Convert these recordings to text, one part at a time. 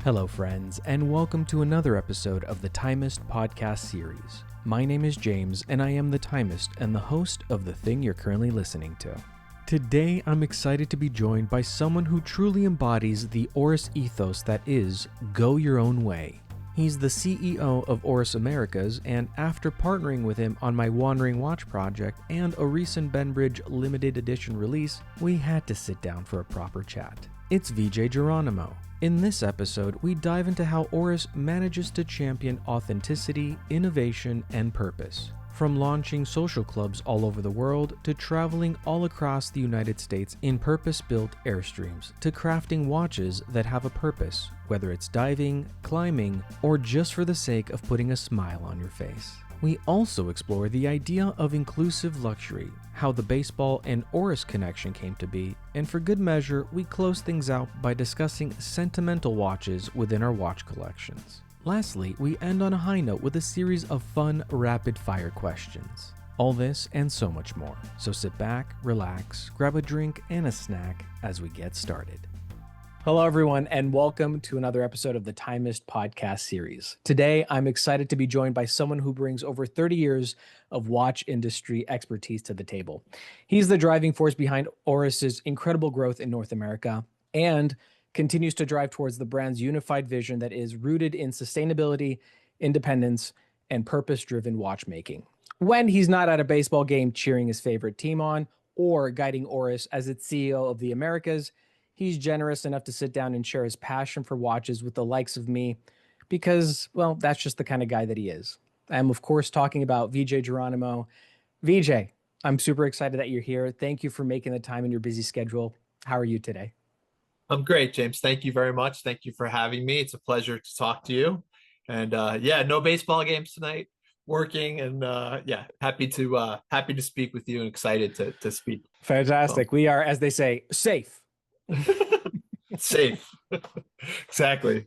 Hello, friends, and welcome to another episode of the Timist Podcast Series. My name is James, and I am the Timist and the host of the thing you're currently listening to. Today, I'm excited to be joined by someone who truly embodies the Oris ethos that is, go your own way. He's the CEO of Oris Americas, and after partnering with him on my Wandering Watch project and a recent Benbridge limited edition release, we had to sit down for a proper chat. It's VJ Geronimo. In this episode, we dive into how Oris manages to champion authenticity, innovation, and purpose. From launching social clubs all over the world, to traveling all across the United States in purpose-built Airstreams, to crafting watches that have a purpose, whether it's diving, climbing, or just for the sake of putting a smile on your face. We also explore the idea of inclusive luxury, how the baseball and Oris connection came to be, and for good measure, we close things out by discussing sentimental watches within our watch collections. Lastly, we end on a high note with a series of fun, rapid-fire questions. All this and so much more. So sit back, relax, grab a drink and a snack as we get started. Hello, everyone, and welcome to another episode of the Timist Podcast Series. Today, I'm excited to be joined by someone who brings over 30 years of watch industry expertise to the table. He's the driving force behind Oris's incredible growth in North America and continues to drive towards the brand's unified vision that is rooted in sustainability, independence, and purpose-driven watchmaking. When he's not at a baseball game cheering his favorite team on or guiding Oris as its CEO of the Americas, he's generous enough to sit down and share his passion for watches with the likes of me because, well, that's just the kind of guy that he is. I'm, of course, talking about VJ Geronimo. VJ, I'm super excited that you're here. Thank you for making the time in your busy schedule. How are you today? I'm great, James. Thank you very much. Thank you for having me. It's a pleasure to talk to you. And no baseball games tonight. Working and happy to speak with you and excited to speak. Fantastic. We are, as they say, safe. Safe. Exactly.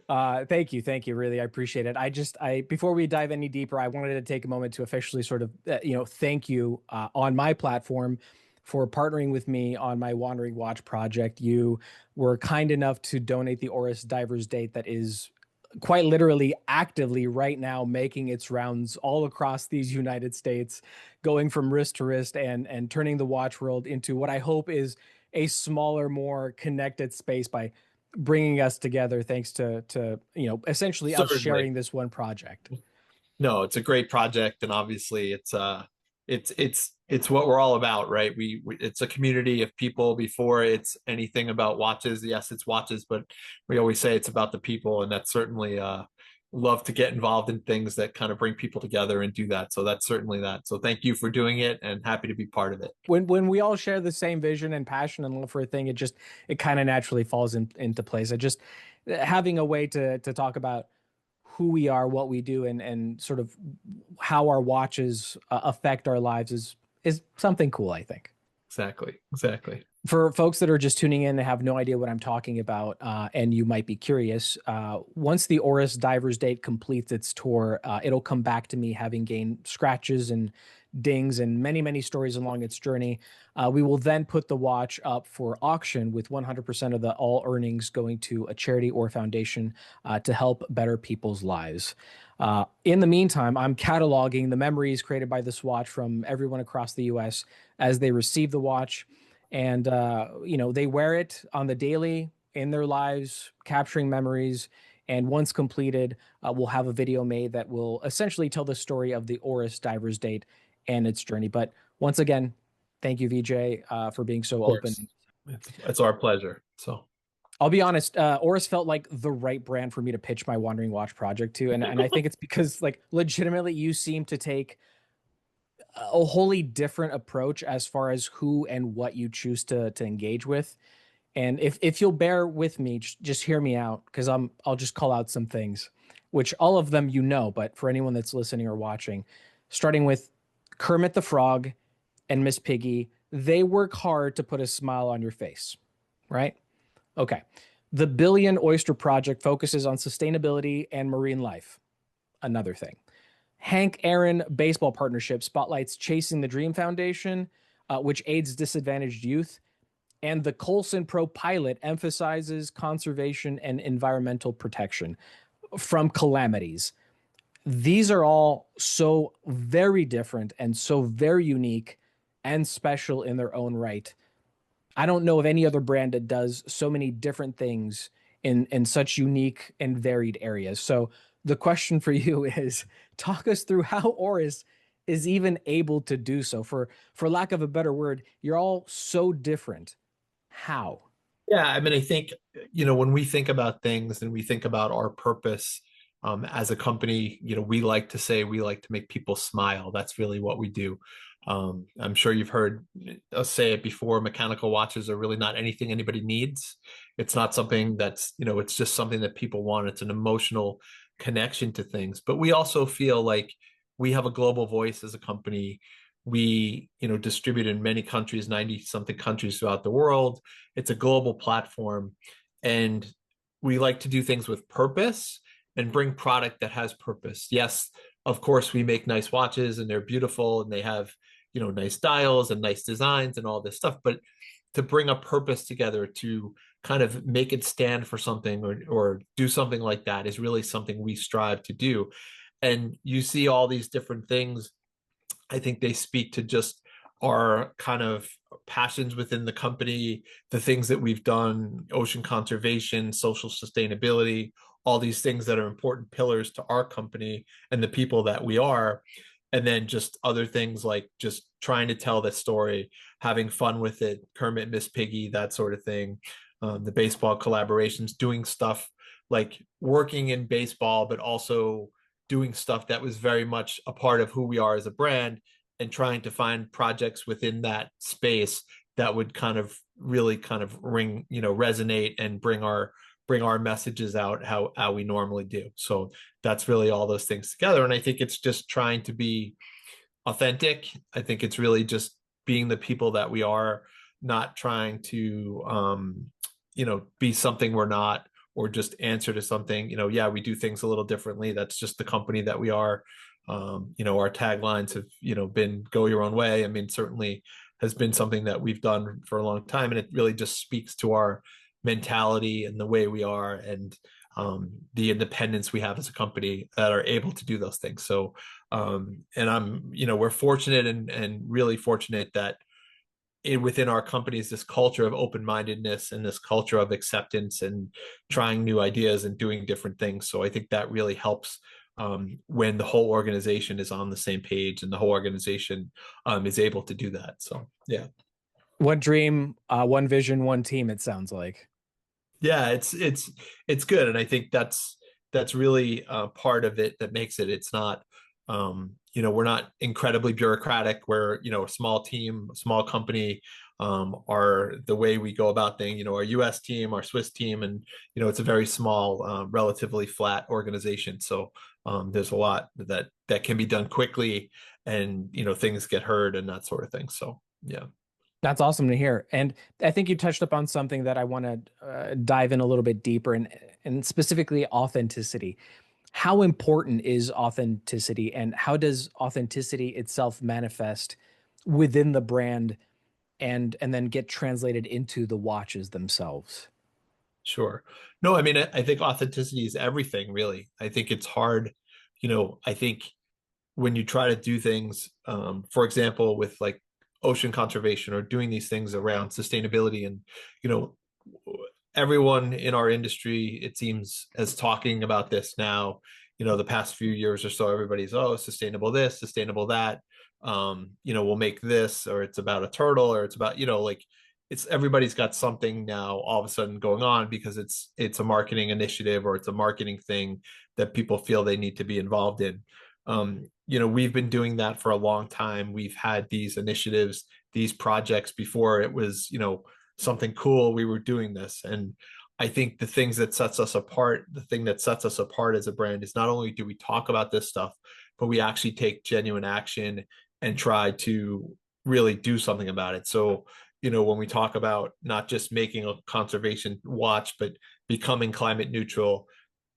Thank you. Really, I appreciate it. Before we dive any deeper, I wanted to take a moment to officially sort of, thank you on my platform for partnering with me on my Wandering Watch project. You were kind enough to donate the Oris Divers Date that is quite literally actively right now making its rounds all across these United States, going from wrist to wrist and turning the watch world into what I hope is a smaller, more connected space by bringing us together thanks to essentially us sharing this one project. No, it's a great project, and obviously it's what we're all about, right? It's a community of people before it's anything about watches. Yes, it's watches, but we always say it's about the people, and that's certainly love to get involved in things that kind of bring people together and do that. So that's certainly that. So thank you for doing it, and happy to be part of it. When we all share the same vision and passion and love for a thing, it kind of naturally falls into place. Having a way to talk about who we are, what we do, and sort of how our watches affect our lives is something cool, I think. Exactly. For folks that are just tuning in and have no idea what I'm talking about, and you might be curious, once the Oris Divers Date completes its tour, it'll come back to me having gained scratches and dings and many, many stories along its journey. We will then put the watch up for auction with 100% of all earnings going to a charity or foundation to help better people's lives. In the meantime, I'm cataloging the memories created by this watch from everyone across the U.S. as they receive the watch. And, they wear it on the daily in their lives, capturing memories. And once completed, we'll have a video made that will essentially tell the story of the Oris Divers Date and its journey. But once again, thank you, VJ, for being so open. It's our pleasure. So I'll be honest, Oris felt like the right brand for me to pitch my Wandering Watch project to. And I think it's because, like, legitimately, you seem to take a wholly different approach as far as who and what you choose to engage with. And if you'll bear with me, just hear me out, because I'll just call out some things, which all of them but for anyone that's listening or watching, starting with Kermit the Frog and Miss Piggy, they work hard to put a smile on your face, right? Okay. The Billion Oyster Project focuses on sustainability and marine life. Another thing. Hank Aaron Baseball Partnership spotlights Chasing the Dream Foundation, which aids disadvantaged youth. And the Coulson Pro Pilot emphasizes conservation and environmental protection from calamities. These are all so very different and so very unique and special in their own right. I don't know of any other brand that does so many different things in such unique and varied areas. So the question for you is, talk us through how Oris is even able to do so. For lack of a better word, you're all so different. How? Yeah, I mean, I think, when we think about things and we think about our purpose, as a company, we like to say we like to make people smile. That's really what we do. I'm sure you've heard us say it before. Mechanical watches are really not anything anybody needs. It's not something that's, it's just something that people want. It's an emotional connection to things. But we also feel like we have a global voice as a company. We, distribute in many countries, 90 something countries throughout the world. It's a global platform. And we like to do things with purpose and bring product that has purpose. Yes, of course, we make nice watches and they're beautiful and they have, nice dials and nice designs and all this stuff. But to bring a purpose together, to kind of make it stand for something, or do something like that, is really something we strive to do. And you see all these different things. I think they speak to just our kind of passions within the company, the things that we've done, ocean conservation, social sustainability, all these things that are important pillars to our company and the people that we are. And then just other things like just trying to tell the story, having fun with it, Kermit, Miss Piggy, that sort of thing. The baseball collaborations, doing stuff like working in baseball, but also doing stuff that was very much a part of who we are as a brand, and trying to find projects within that space that would kind of really kind of resonate and bring our messages out how we normally do. So that's really all those things together. And I think it's just trying to be authentic. I think it's really just being the people that we are, not trying to be something we're not, or just answer to something. Yeah, we do things a little differently. That's just the company that we are. Our taglines have been "Go your own way." I mean, certainly has been something that we've done for a long time, and it really just speaks to our mentality and the way we are, and the independence we have as a company that are able to do those things. So, we're fortunate and really fortunate that within our company is this culture of open-mindedness and this culture of acceptance and trying new ideas and doing different things. So I think that really helps when the whole organization is on the same page and the whole organization is able to do that. So yeah. One dream, one vision, one team, it sounds like. Yeah, it's good. And I think that's really part of it that makes it. It's not we're not incredibly bureaucratic. We're, a small team, a small company. Are the way we go about things, our US team, our Swiss team, and it's a very small, relatively flat organization. So there's a lot that can be done quickly, and things get heard and that sort of thing. So yeah. That's awesome to hear. And I think you touched upon something that I want to dive in a little bit deeper, and specifically authenticity. How important is authenticity, and how does authenticity itself manifest within the brand and then get translated into the watches themselves? Sure. No, I mean, I think authenticity is everything, really. I think it's hard. I think when you try to do things, for example, with like ocean conservation or doing these things around sustainability, and, you know, everyone in our industry, it seems, is talking about this now. The past few years or so, everybody's, oh, sustainable this, sustainable that. We'll make this, or it's about a turtle, or it's about, like, it's everybody's got something now all of a sudden going on because it's a marketing initiative, or it's a marketing thing that people feel they need to be involved in. We've been doing that for a long time. We've had these initiatives, these projects before it was, something cool. We were doing this. And I think the thing that sets us apart as a brand is not only do we talk about this stuff, but we actually take genuine action and try to really do something about it. So, when we talk about not just making a conservation watch, but becoming climate neutral,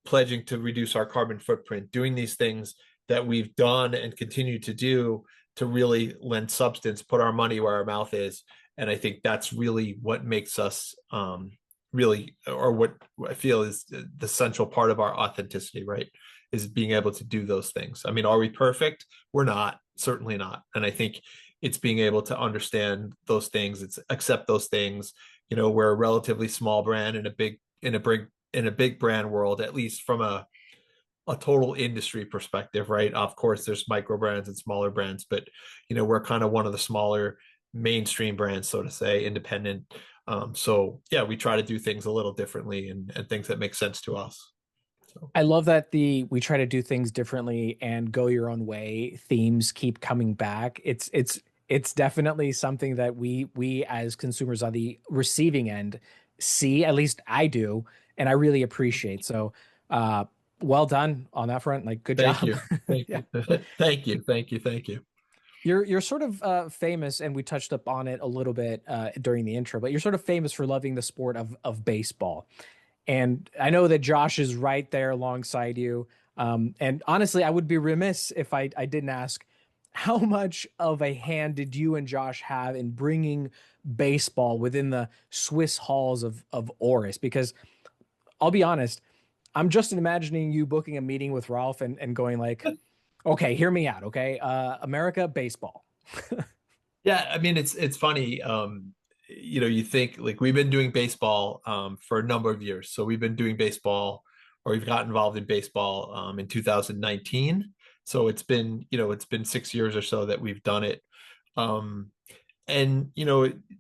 pledging to reduce our carbon footprint, doing these things that we've done and continue to do to really lend substance, put our money where our mouth is, And I think that's really what makes us really, or what I feel is the central part of our authenticity, right? Is being able to do those things. I mean, are we perfect? We're not, certainly not. And I think it's being able to understand those things, it's accept those things. We're a relatively small brand in a big brand world, at least from a total industry perspective, right? Of course, there's micro brands and smaller brands, but we're kind of one of the smaller mainstream brands, so to say, independent. So yeah, we try to do things a little differently and things that make sense to us. So. I love that we try to do things differently and go your own way. Themes keep coming back. It's definitely something that we as consumers on the receiving end see, at least I do, and I really appreciate. So uh well done on that front. Like, good Thank job. you. Thank Yeah. you. Thank you. Thank you. Thank you. You're sort of famous, and we touched up on it a little bit during the intro, but you're sort of famous for loving the sport of baseball. And I know that Josh is right there alongside you. And honestly, I would be remiss if I didn't ask, how much of a hand did you and Josh have in bringing baseball within the Swiss halls of Oris? Because I'll be honest, I'm just imagining you booking a meeting with Ralph and going like, okay, hear me out. Okay. America, baseball. Yeah, I mean it's funny. You think like we've been doing baseball for a number of years. So we've been doing baseball, or we've got involved in baseball in 2019. So it's been 6 years or so that we've done it. Um, and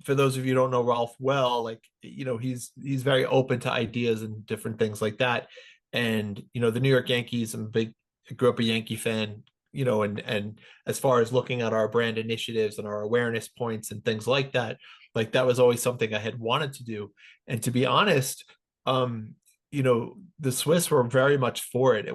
for those of you who don't know Ralph well, like he's very open to ideas and different things like that. And the New York Yankees, I grew up a Yankee fan, and as far as looking at our brand initiatives and our awareness points and things like that was always something I had wanted to do. And to be honest, um the Swiss were very much for it.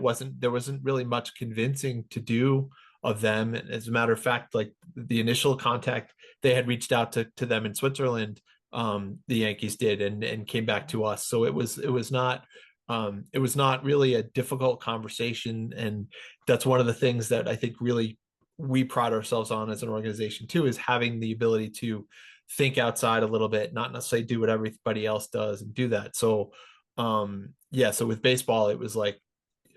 There wasn't really much convincing to do of them. As a matter of fact, like the initial contact, they had reached out to them in Switzerland. The Yankees did, and came back to us. So it was not really a difficult conversation. And that's one of the things that I think really we pride ourselves on as an organization too, is having the ability to think outside a little bit, not necessarily do what everybody else does and do that. So yeah, so with baseball, it was like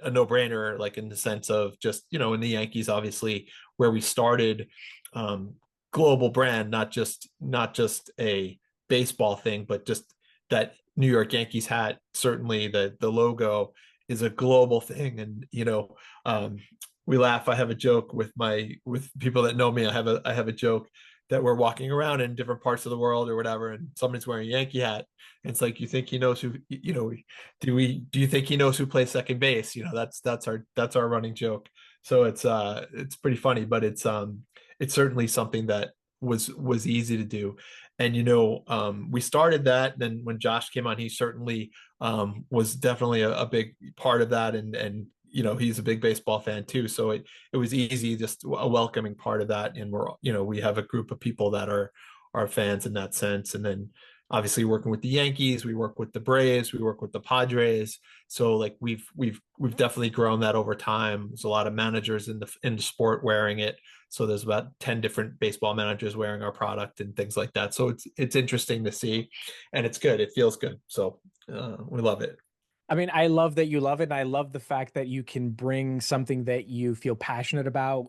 a no-brainer, like in the sense of just, in the Yankees, obviously, where we started, global brand, not just a baseball thing, but just that New York Yankees hat. Certainly the logo is a global thing. And we laugh. I have a joke with people that know me. I have a joke that we're walking around in different parts of the world or whatever, and somebody's wearing a Yankee hat. And it's like, you think he knows who, do you think he knows who plays second base? That's our running joke. So it's pretty funny, but it's certainly something that was easy to do. And we started that. Then when Josh came on, he certainly was definitely a big part of that. And he's a big baseball fan too. So it was easy, just a welcoming part of that. And we have a group of people that are fans in that sense. And then obviously working with the Yankees, we work with the Braves, we work with the Padres. So like we've definitely grown that over time. There's a lot of managers in the sport wearing it. So there's about 10 different baseball managers wearing our product and things like that. So it's interesting to see, and it's good. It feels good. So we love it. I mean, I love that you love it. And I love the fact that you can bring something that you feel passionate about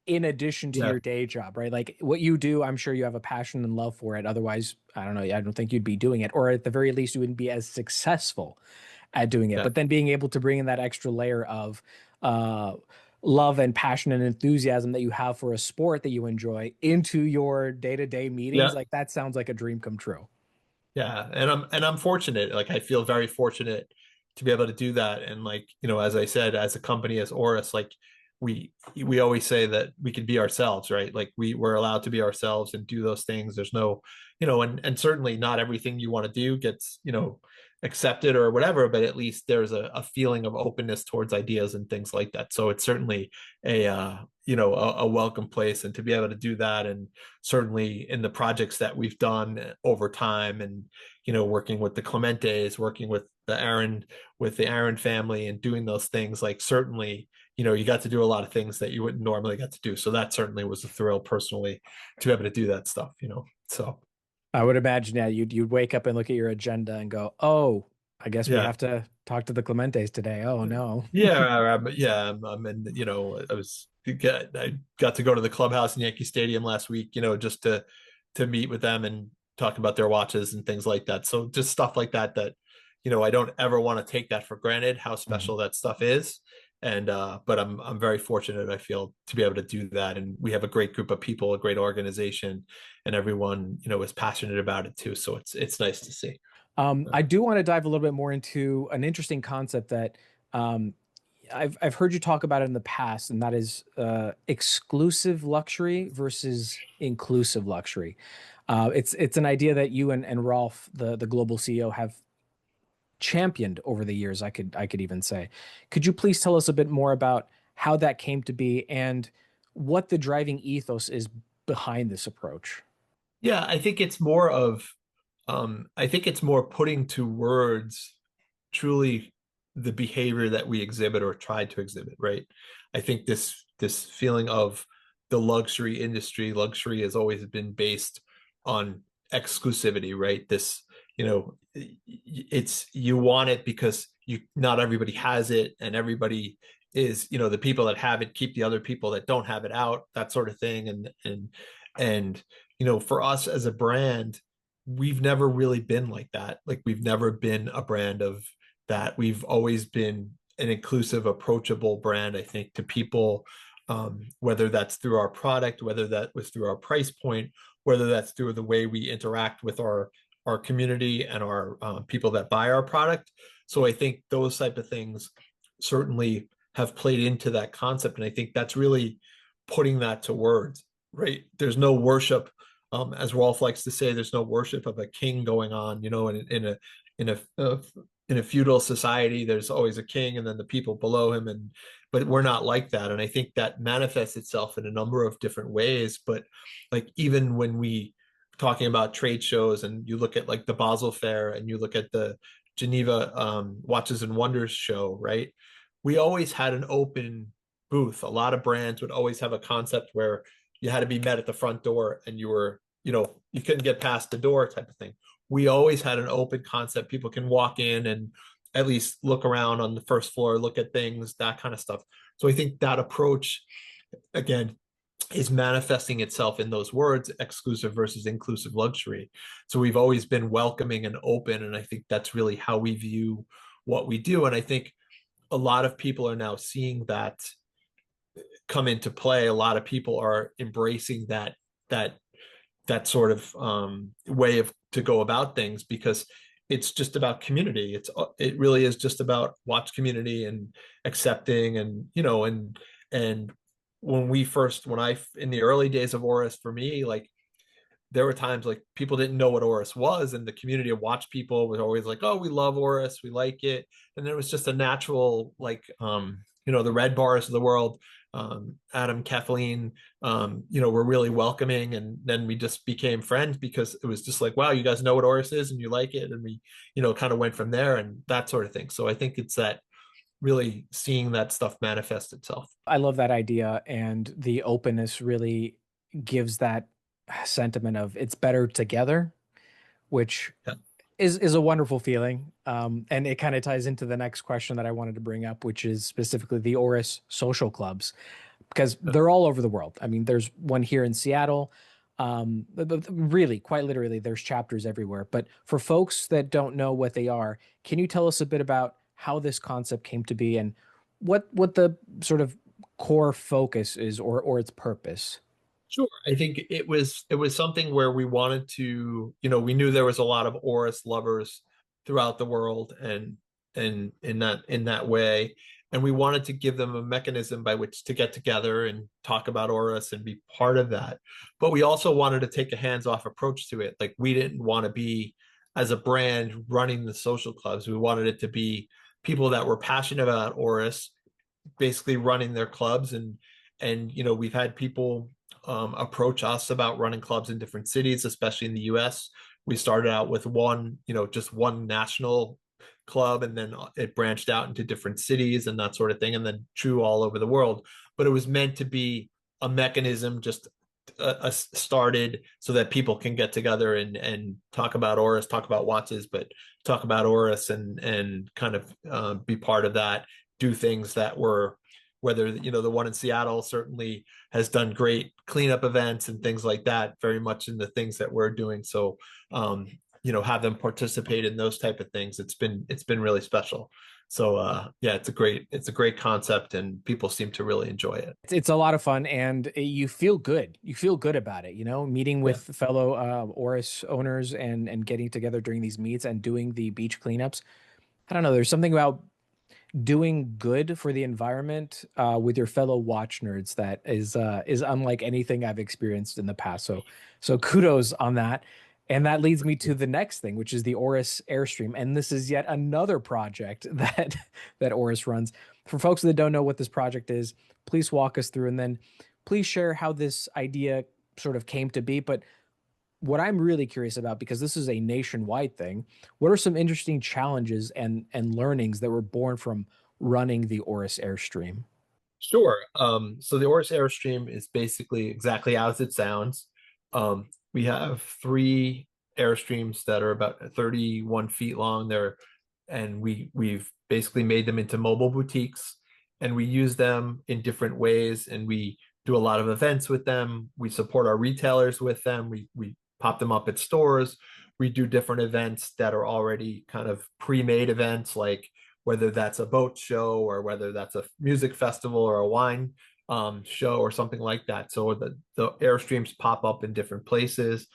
in addition to Yeah. your day job, right? Like what you do, I'm sure you have a passion and love for it. Otherwise, I don't know, I don't think you'd be doing it, or at the very least, you wouldn't be as successful at doing it. Yeah. But then being able to bring in that extra layer of uh, love and passion and enthusiasm that you have for a sport that you enjoy into your day-to-day meetings, Yeah. like that sounds like a dream come true. Yeah, and I'm fortunate. Like I feel very fortunate to be able to do that. And like, as I said, as a company, as Oris, like we always say that we can be ourselves, right? Like we're allowed to be ourselves and do those things. There's no, and certainly not everything you want to do gets, accepted or whatever, but at least there's a feeling of openness towards ideas and things like that. So it's certainly a welcome place, and to be able to do that. And certainly in the projects that we've done over time, and working with the Clementes, working with the Aaron family, and doing those things, like certainly you got to do a lot of things that you wouldn't normally get to do. So that certainly was a thrill personally to be able to do that stuff. So I would imagine, yeah, you'd wake up and look at your agenda and go, "Oh, I guess we Yeah. have to talk to the Clementes today." Oh no. Yeah, and I got to go to the clubhouse in Yankee Stadium last week, just to meet with them and talk about their watches and things like that. So just stuff like that I don't ever want to take that for granted, how Mhm. special that stuff is. And but I'm very fortunate, I feel, to be able to do that. And we have a great group of people, a great organization, and everyone, is passionate about it too. So it's nice to see. I do want to dive a little bit more into an interesting concept that um, I've heard you talk about it in the past, and that is exclusive luxury versus inclusive luxury. It's an idea that you and Rolf, the global CEO, have championed over the years. I could even say. Could you please tell us a bit more about how that came to be and what the driving ethos is behind this approach? Yeah, I think it's more putting to words truly the behavior that we exhibit or try to exhibit, right? I think this feeling of the luxury has always been based on exclusivity, right? It's you want it because you not everybody has it, and everybody is, the people that have it keep the other people that don't have it out, that sort of thing. And for us as a brand, we've never really been like that. Like, we've never been a brand of that. We've always been an inclusive, approachable brand, I think, to people, whether that's through our product, whether that was through our price point, whether that's through the way we interact with our community and our people that buy our product. So I think those type of things certainly have played into that concept, and I think that's really putting that to words, right? There's no worship, as Rolf likes to say, there's no worship of a king going on, in a in a feudal society. There's always a king and then the people below him, but we're not like that. And I think that manifests itself in a number of different ways. But like, even when we talking about trade shows, and you look at like the Basel Fair, and you look at the Geneva Watches and Wonders show, right? We always had an open booth. A lot of brands would always have a concept where you had to be met at the front door, and you couldn't get past the door, type of thing. We always had an open concept. People can walk in and at least look around on the first floor, look at things, that kind of stuff. So I think that approach, again, is manifesting itself in those words, exclusive versus inclusive luxury. So we've always been welcoming and open, and I think that's really how we view what we do. And I think a lot of people are now seeing that come into play. A lot of people are embracing that that sort of way of to go about things, because it's just about community. It really is just about watch community and accepting, and and when I in the early days of Oris, for me, like, there were times like people didn't know what Oris was, and the community of watch people was always like, "Oh, we love Oris, we like it," and then it was just a natural, like, the Red Bars of the world, Adam, Kathleen, were really welcoming, and then we just became friends because it was just like, "Wow, you guys know what Oris is and you like it," and we, kind of went from there, and that sort of thing. So I think it's that really seeing that stuff manifest itself. I love that idea, and the openness really gives that sentiment of it's better together, which Yeah. is a wonderful feeling. And it kind of ties into the next question that I wanted to bring up, which is specifically the Oris social clubs, because they're all over the world. I mean, there's one here in Seattle. But really, quite literally, there's chapters everywhere. But for folks that don't know what they are, can you tell us a bit about how this concept came to be and what the sort of core focus is, or its purpose? Sure. I think it was something where we wanted to, we knew there was a lot of Oris lovers throughout the world, and in that way, and we wanted to give them a mechanism by which to get together and talk about Oris and be part of that. But we also wanted to take a hands-off approach to it. Like, we didn't want to be, as a brand, running the social clubs. We wanted it to be people that were passionate about Oris basically running their clubs. And we've had people approach us about running clubs in different cities, especially in the US. We started out with just one national club, and then it branched out into different cities and that sort of thing, and then true all over the world. But it was meant to be a mechanism just started so that people can get together and talk about Oris, talk about watches, but talk about Oris and kind of be part of that, do things that were, whether, you know, the one in Seattle certainly has done great cleanup events and things like that, very much in the things that we're doing. So, you know, have them participate in those type of things. It's been really special. So yeah, it's a great concept and people seem to really enjoy it. It's a lot of fun, and you feel good. You feel good about it, meeting Yeah. with fellow Oris owners and getting together during these meets and doing the beach cleanups. I don't know. There's something about doing good for the environment with your fellow watch nerds that is unlike anything I've experienced in the past. So kudos on that. And that leads me to the next thing, which is the Oris Airstream. And this is yet another project that Oris runs. For folks that don't know what this project is, please walk us through, and then please share how this idea sort of came to be. But what I'm really curious about, because this is a nationwide thing, what are some interesting challenges and learnings that were born from running the Oris Airstream? Sure. So the Oris Airstream is basically exactly as it sounds. We have three Airstreams that are about 31 feet long. And we've basically made them into mobile boutiques, and we use them in different ways. And we do a lot of events with them. We support our retailers with them. We pop them up at stores. We do different events that are already kind of pre-made events, like whether that's a boat show or whether that's a music festival or a wine show or something like that. So the Airstreams pop up in different places.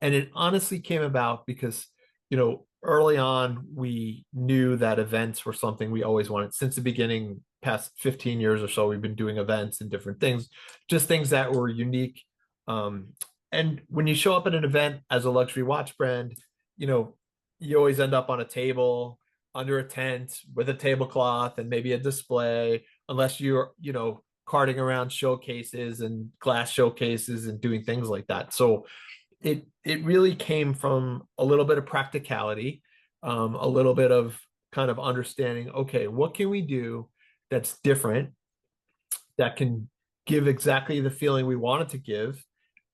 And it honestly came about because, you know, early on, we knew that events were something we always wanted. Since the beginning, past 15 years or so, we've been doing events and different things, just things that were unique. And when you show up at an event as a luxury watch brand, you know, you always end up on a table under a tent with a tablecloth and maybe a display, unless you're, you know, carting around showcases and glass showcases and doing things like that. So it really came from a little bit of practicality, a little bit of kind of understanding, okay, what can we do that's different, that can give exactly the feeling we want it to give,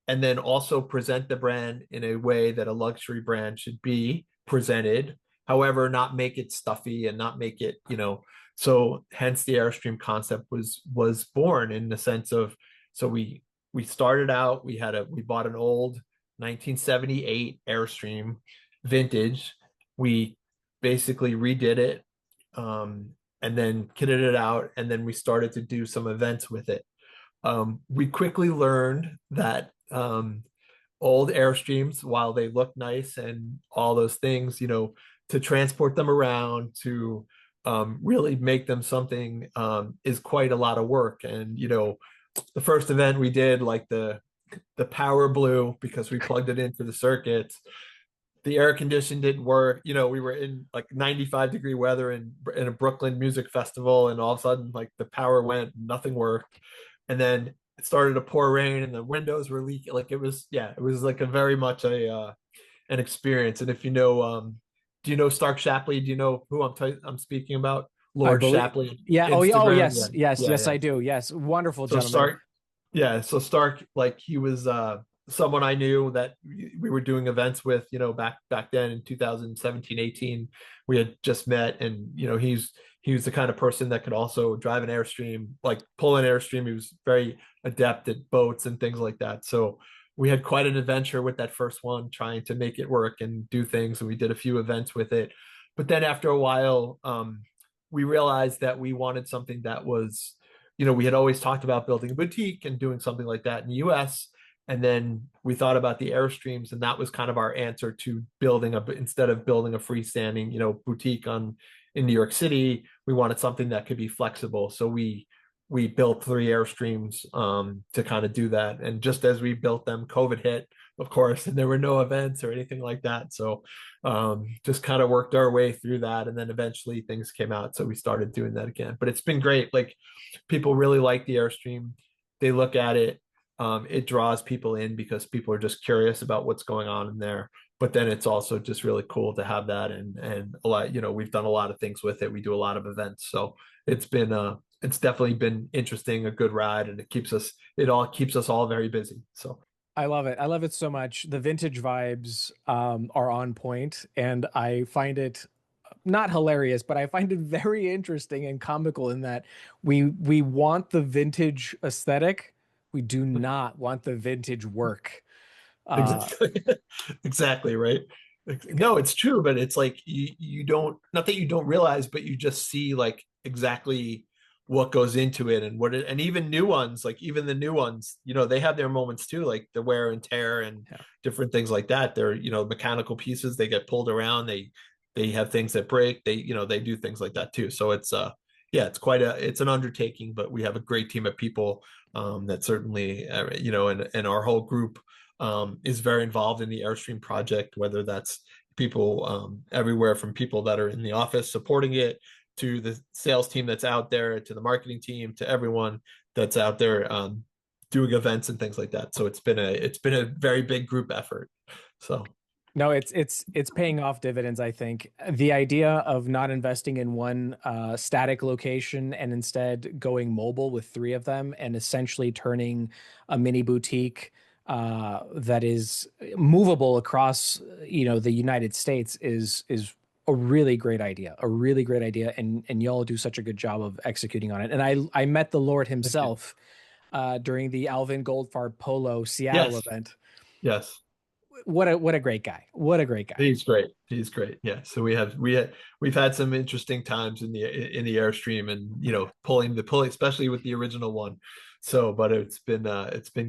and then also present the brand in a way that a luxury brand should be presented. However, not make it stuffy and not make it, you know. So hence the Airstream concept was born, in the sense of, so we started out, we bought an old 1978 Airstream vintage. We basically redid it, and then kitted it out, and then we started to do some events with it. We quickly learned that old Airstreams, while they look nice and all those things, you know, to transport them around, to really make them something, is quite a lot of work. And, you know, the first event we did, like the power blew because we plugged it into the circuits. The air condition didn't work. You know, we were in like 95-degree weather in a Brooklyn music festival, and all of a sudden, like, the power went, nothing worked. And then it started to pour rain and the windows were leaking. Like, it was like a very much an experience. And if you know, do you know Stark Shapley? Do you know who I'm speaking about? I Lord believe, Shapley, yeah. Oh, yeah. Oh, Instagram. yes, yes, Yeah, yes, yeah. I do. Yes, wonderful So gentleman. Stark, yeah. So Stark, like, he was someone I knew that we were doing events with, you know, back then in 2017, 18. We had just met, and, you know, he was the kind of person that could also drive an Airstream, like pull an Airstream. He was very adept at boats and things like that. So we had quite an adventure with that first one, trying to make it work and do things. And we did a few events with it. But then after a while, we realized that we wanted something that was, you know, we had always talked about building a boutique and doing something like that in the US. And then we thought about the Airstreams, and that was kind of our answer to instead of building a freestanding, you know, boutique in New York City, we wanted something that could be flexible. So we built three Airstreams to kind of do that. And just as we built them, COVID hit, of course, and there were no events or anything like that. So just kind of worked our way through that. And then eventually things came out. So we started doing that again. But it's been great. Like, people really like the Airstream. They look at it. It draws people in because people are just curious about what's going on in there. but then it's also just really cool to have that, and a lot, we've done a lot of things with it. We do a lot of events, so it's definitely been interesting, a good ride, and it all keeps us all very busy. So I love it. I love it so much. The vintage vibes are on point, and I find it not hilarious, but I find it very interesting and comical in that we want the vintage aesthetic. We do not want the vintage work. Uh, exactly. Exactly, right. No, it's true, but it's like you don't, not that you don't realize, but you just see like exactly what goes into it, and even new ones, like even the new ones, they have their moments too, like the wear and tear and yeah. different things like that. They're, mechanical pieces, they get pulled around, they have things that break, they do things like that too. So it's yeah, it's an undertaking, but we have a great team of people that certainly and our whole group is very involved in the Airstream project, whether that's people everywhere from people that are in the office supporting it, to the sales team that's out there, to the marketing team, to everyone that's out there doing events and things like that. So it's been a very big group effort. So No, it's paying off dividends, I think. The idea of not investing in one static location and instead going mobile with three of them and essentially turning a mini boutique that is movable across, the United States is a really great idea. A really great idea, and y'all do such a good job of executing on it. And I met the Lord thank you. himself during the Alvin Goldfarb Polo Seattle Yes, event. yes. What a great guy. What a great guy. He's great. He's great. Yeah. So we've had some interesting times in the Airstream, and pulling, especially with the original one. So, but it's been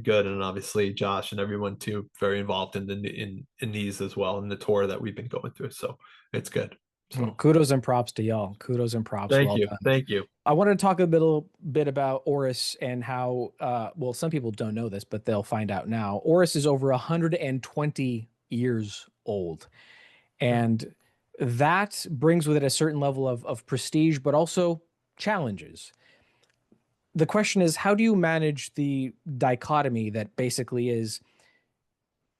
good, and obviously Josh and everyone too very involved in these as well, in the tour that we've been going through. So it's good. So Kudos and props to y'all. Kudos and props. thank Well you, done. thank you. I want to talk a little bit about Oris and how, well, some people don't know this, but they'll find out now. Oris is over 120 years old. And that brings with it a certain level of prestige, but also challenges. The question is, how do you manage the dichotomy that basically is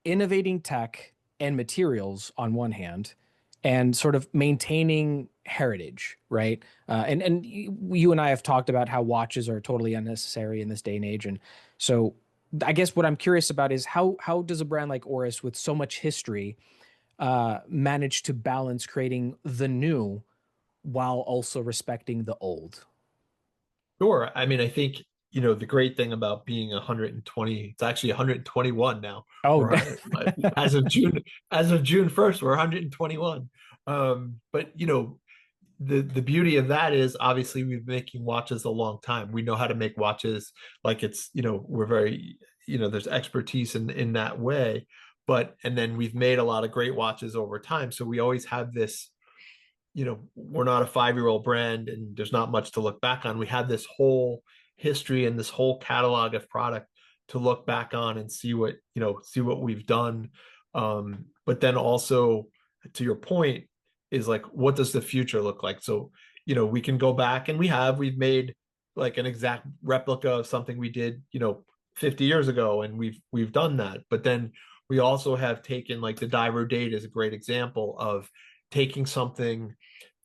innovating tech and materials on one hand, and sort of maintaining heritage, right? And you and I have talked about how watches are totally unnecessary in this day and age, and so I guess what I'm curious about is how does a brand like Oris with so much history manage to balance creating the new while also respecting the old? Sure. I mean, I think, the great thing about being 120, it's actually 121 now. Oh, We're as of June 1st, we're 121. But the beauty of that is, obviously we've been making watches a long time. We know how to make watches, like it's, we're very, there's expertise in that way. And then we've made a lot of great watches over time. So we always have this, we're not a 5-year-old brand and there's not much to look back on. We have this whole history and this whole catalog of product to look back on and see what we've done. But then also, to your point, is like, what does the future look like? So, we can go back, and we've made like an exact replica of something we did, 50 years ago, and we've done that. But then we also have taken, like, the diver date is a great example of taking something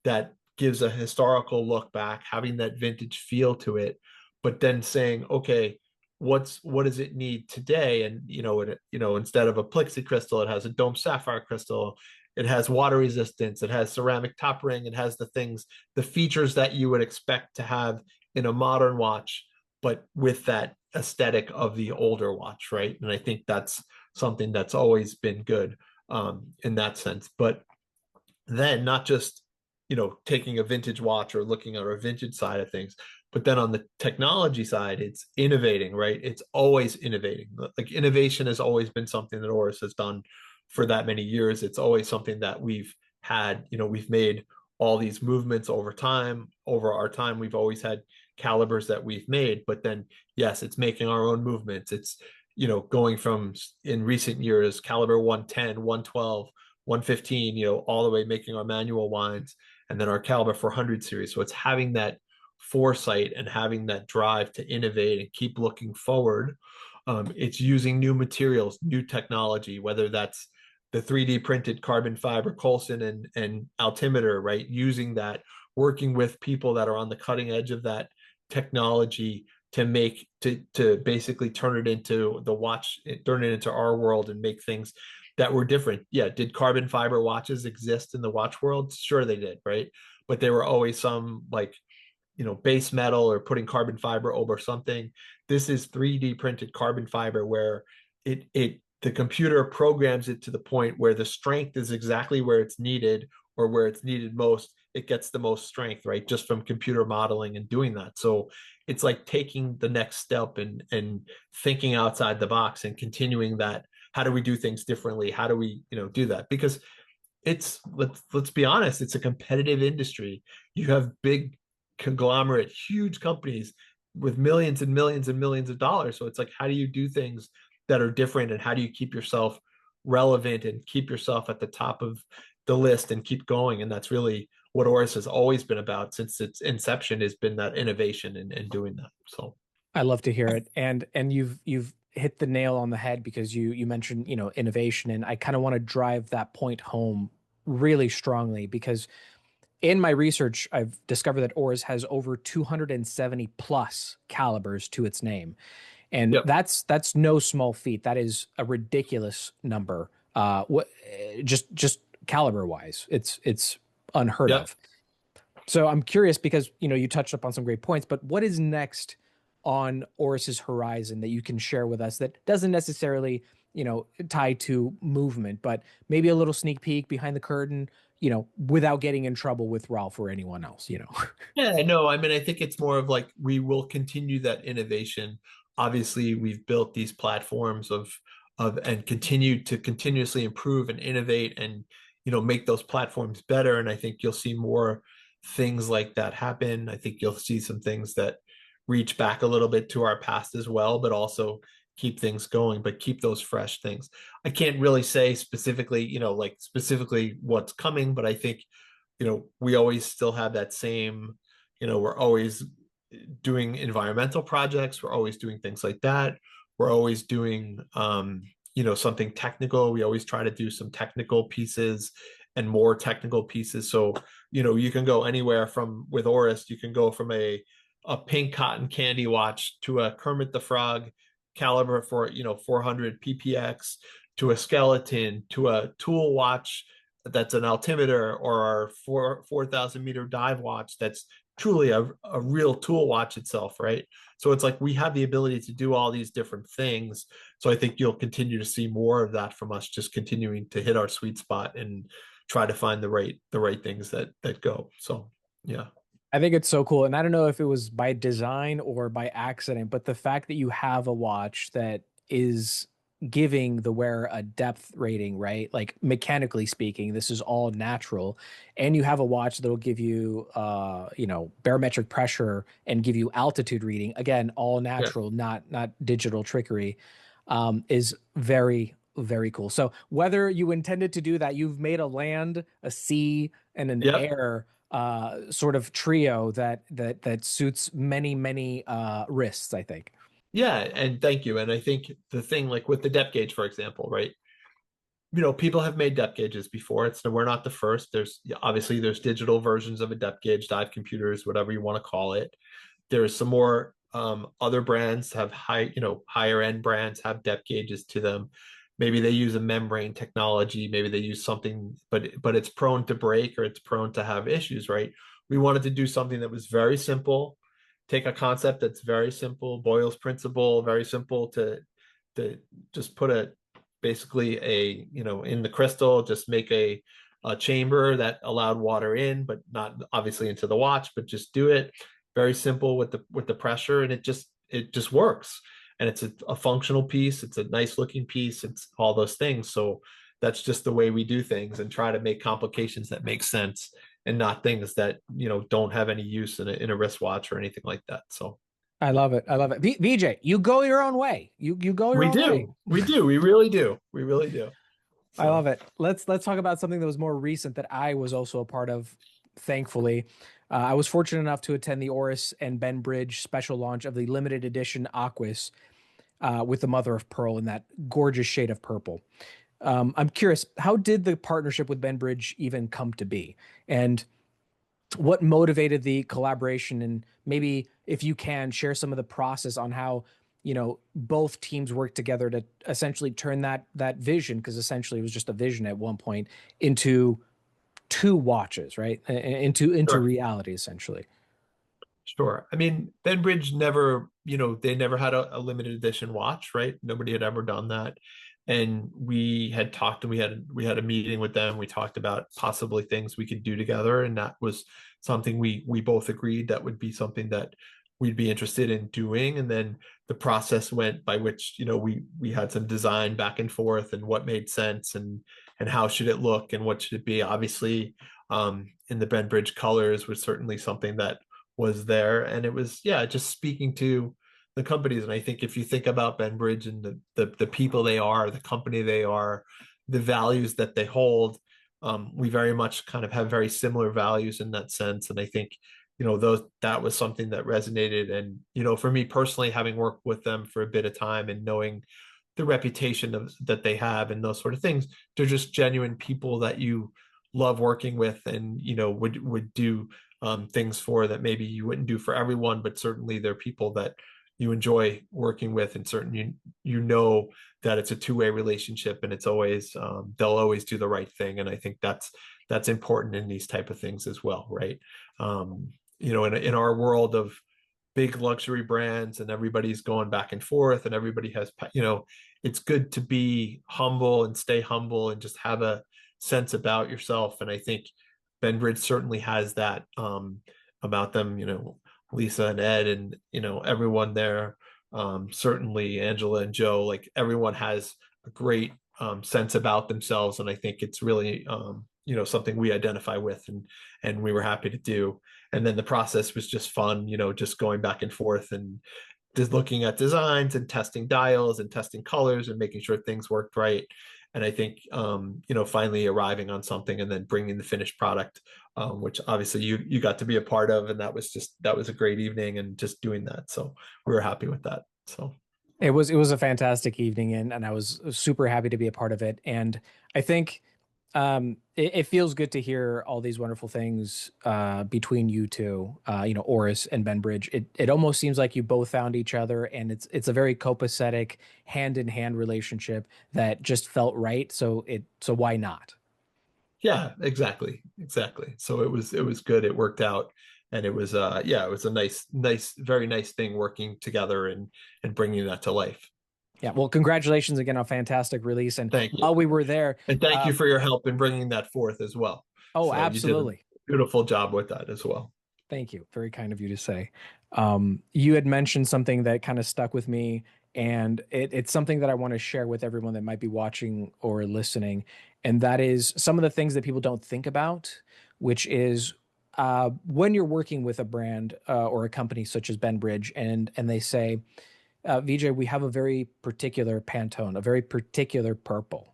that gives a historical look back, having that vintage feel to it, but then saying, okay, what does it need today? And instead of a plexi crystal, it has a dome sapphire crystal. It has water resistance. It has ceramic top ring. It has the features that you would expect to have in a modern watch, but with that aesthetic of the older watch, right? And I think that's something that's always been good in that sense. But then, not just taking a vintage watch or looking at a vintage side of things, but then on the technology side, it's innovating, right? It's always innovating. Like, innovation has always been something that Oris has done for that many years. It's always something that we've made all these movements over our time. We've always had calibers that we've made, but then, yes, it's making our own movements. It's going from, in recent years, caliber 110, 112, 115, all the way, making our manual wines, and then our caliber 400 series. So it's having that foresight and having that drive to innovate and keep looking forward. It's using new materials, new technology, whether that's the 3D printed carbon fiber Coulson and altimeter, right? Using that, working with people that are on the cutting edge of that technology to basically turn it into the watch, turn it into our world and make things that were different. Yeah, did carbon fiber watches exist in the watch world? Sure they did, right? But there were always some like, base metal or putting carbon fiber over something. This is 3D printed carbon fiber where the computer programs it to the point where the strength is exactly where it's needed, or where it's needed most, it gets the most strength, right? Just from computer modeling and doing that. So it's like taking the next step and thinking outside the box and continuing that. How do we do things differently? How do we, do that? Because let's be honest, it's a competitive industry. You have big conglomerate, huge companies with millions and millions and millions of dollars. So it's like, how do you do things that are different, and how do you keep yourself relevant and keep yourself at the top of the list and keep going? And that's really what Oris has always been about since its inception, has been that innovation and doing that. So I love to hear it. And you've hit the nail on the head, because you mentioned, innovation, and I kind of want to drive that point home really strongly, because in my research, I've discovered that Oris has over 270 plus calibers to its name. And yep. that's no small feat. That is a ridiculous number. Just caliber wise, it's unheard Yep. of. So I'm curious, because you touched upon some great points, but what is next on Oris's horizon that you can share with us that doesn't necessarily tie to movement, but maybe a little sneak peek behind the curtain, without getting in trouble with Ralph or anyone else. Yeah, no, I mean, I think it's more of like, we will continue that innovation. Obviously, we've built these platforms of and continue to continuously improve and innovate and, make those platforms better. And I think you'll see more things like that happen. I think you'll see some things that reach back a little bit to our past as well, but also keep things going, but keep those fresh things. I can't really say specifically, like specifically what's coming, but I think, we always still have that same, we're always doing environmental projects. We're always doing things like that. We're always doing, something technical. We always try to do some technical pieces and more technical pieces. So, you can go anywhere from, with Oris, you can go from a pink cotton candy watch to a Kermit the Frog caliber for, 400 ppx, to a skeleton, to a tool watch that's an altimeter, or our 4,000 meter dive watch that's truly a real tool watch itself, right? So it's like we have the ability to do all these different things. So I think you'll continue to see more of that from us, just continuing to hit our sweet spot and try to find the right things that go. So yeah. I think it's so cool. And I don't know if it was by design or by accident, but the fact that you have a watch that is giving the wearer a depth rating, right? Like mechanically speaking, this is all natural. And you have a watch that'll give you barometric pressure and give you altitude reading. Again, all Yeah. natural, not digital trickery, is very, very cool. So whether you intended to do that, you've made a land, a sea, and an Yep. air sort of trio that suits many wrists, I think. Yeah, and thank you. And I think the thing, like with the depth gauge, for example, right? People have made depth gauges before. We're not the first. Obviously there's digital versions of a depth gauge, dive computers, whatever you want to call it. There's some more other brands have higher end brands have depth gauges to them. Maybe they use a membrane technology. Maybe they use something, but it's prone to break, or it's prone to have issues, right? We wanted to do something that was very simple, take a concept that's very simple, Boyle's principle, very simple to just put basically in the crystal, just make a chamber that allowed water in, but not obviously into the watch, but just do it very simple with the pressure, and it just works. And it's a functional piece. It's a nice looking piece. It's all those things. So that's just the way we do things, and try to make complications that make sense, and not things that don't have any use in a wristwatch or anything like that. So I love it. I love it. VJ, you go your own way. You go your we own way. do, we really do, we really do. I So love it. Let's talk about something that was more recent that I was also a part of, thankfully. I was fortunate enough to attend the Oris and Ben Bridge special launch of the limited edition Aquis with the mother of pearl in that gorgeous shade of purple. I'm curious, how did the partnership with Benbridge even come to be? And what motivated the collaboration? And maybe if you can share some of the process on how, both teams worked together to essentially turn that vision, because essentially it was just a vision at one point, into two watches, right? Into Sure. reality, essentially. Sure. I mean, Benbridge never, they never had a limited edition watch, right? Nobody had ever done that. And we had talked and we had a meeting with them. We talked about possibly things we could do together. And that was something we both agreed that would be something that we'd be interested in doing. And then the process went by which, we had some design back and forth and what made sense and how should it look and what should it be. Obviously, in the Benbridge colors was certainly something that was there. And it was, yeah, just speaking to the companies. And I think if you think about Benbridge and the people they are, the company they are, the values that they hold, we very much kind of have very similar values in that sense. And I think, those that was something that resonated. And, for me personally, having worked with them for a bit of time and knowing the reputation that they have and those sort of things, they're just genuine people that you love working with and, would do things for that maybe you wouldn't do for everyone, but certainly they're people that you enjoy working with, and certainly that it's a two-way relationship, and it's always they'll always do the right thing, and I think that's important in these type of things as well, right? In our world of big luxury brands and everybody's going back and forth and everybody has, it's good to be humble and stay humble and just have a sense about yourself. And I think Benbridge certainly has that about them, Lisa and Ed and, everyone there. Certainly Angela and Joe, like everyone has a great sense about themselves. And I think it's really, something we identify with and we were happy to do. And then the process was just fun, just going back and forth and just looking at designs and testing dials and testing colors and making sure things worked right. And I think, finally arriving on something and then bringing the finished product, which obviously you got to be a part of. And that was a great evening and just doing that. So we were happy with that. So It was a fantastic evening, and I was super happy to be a part of it. And I think it feels good to hear all these wonderful things between you two, Oris and Benbridge. It almost seems like you both found each other, and it's a very copacetic hand in hand relationship that just felt right. So why not? yeah, exactly. So it was good. It worked out. And it was it was a nice, very nice thing working together and bringing that to life. Yeah. Well, congratulations again on a fantastic release. And Thank you. while we were there, And thank you um, for your help in bringing that forth as well. oh, So you did a absolutely. beautiful job with that as well. Thank you. Very kind of you to say. You had mentioned something that kind of stuck with me, and it's something that I want to share with everyone that might be watching or listening. And that is some of the things that people don't think about, which is when you're working with a brand or a company such as Benbridge, and they say, VJ, we have a very particular Pantone, a very particular purple.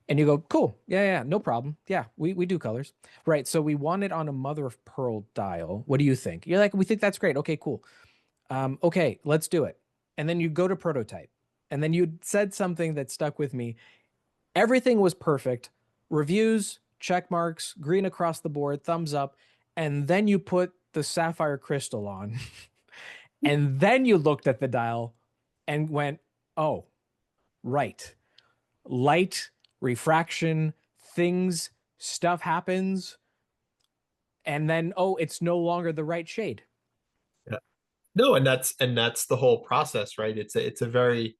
And you go, cool. Yeah, yeah, no problem. Yeah, we do colors. Right. So we want it on a mother of pearl dial. What do you think? You're like, we think that's great. Okay, cool. Okay, let's do it. And then you go to prototype. And then you said something that stuck with me. Everything was perfect. Reviews, check marks, green across the board, thumbs up. And then you put the sapphire crystal on. And then you looked at the dial and went, oh, right. Light, refraction, things, stuff happens, and then oh, it's no longer the right shade. Yeah. No, and that's the whole process, right? It's a very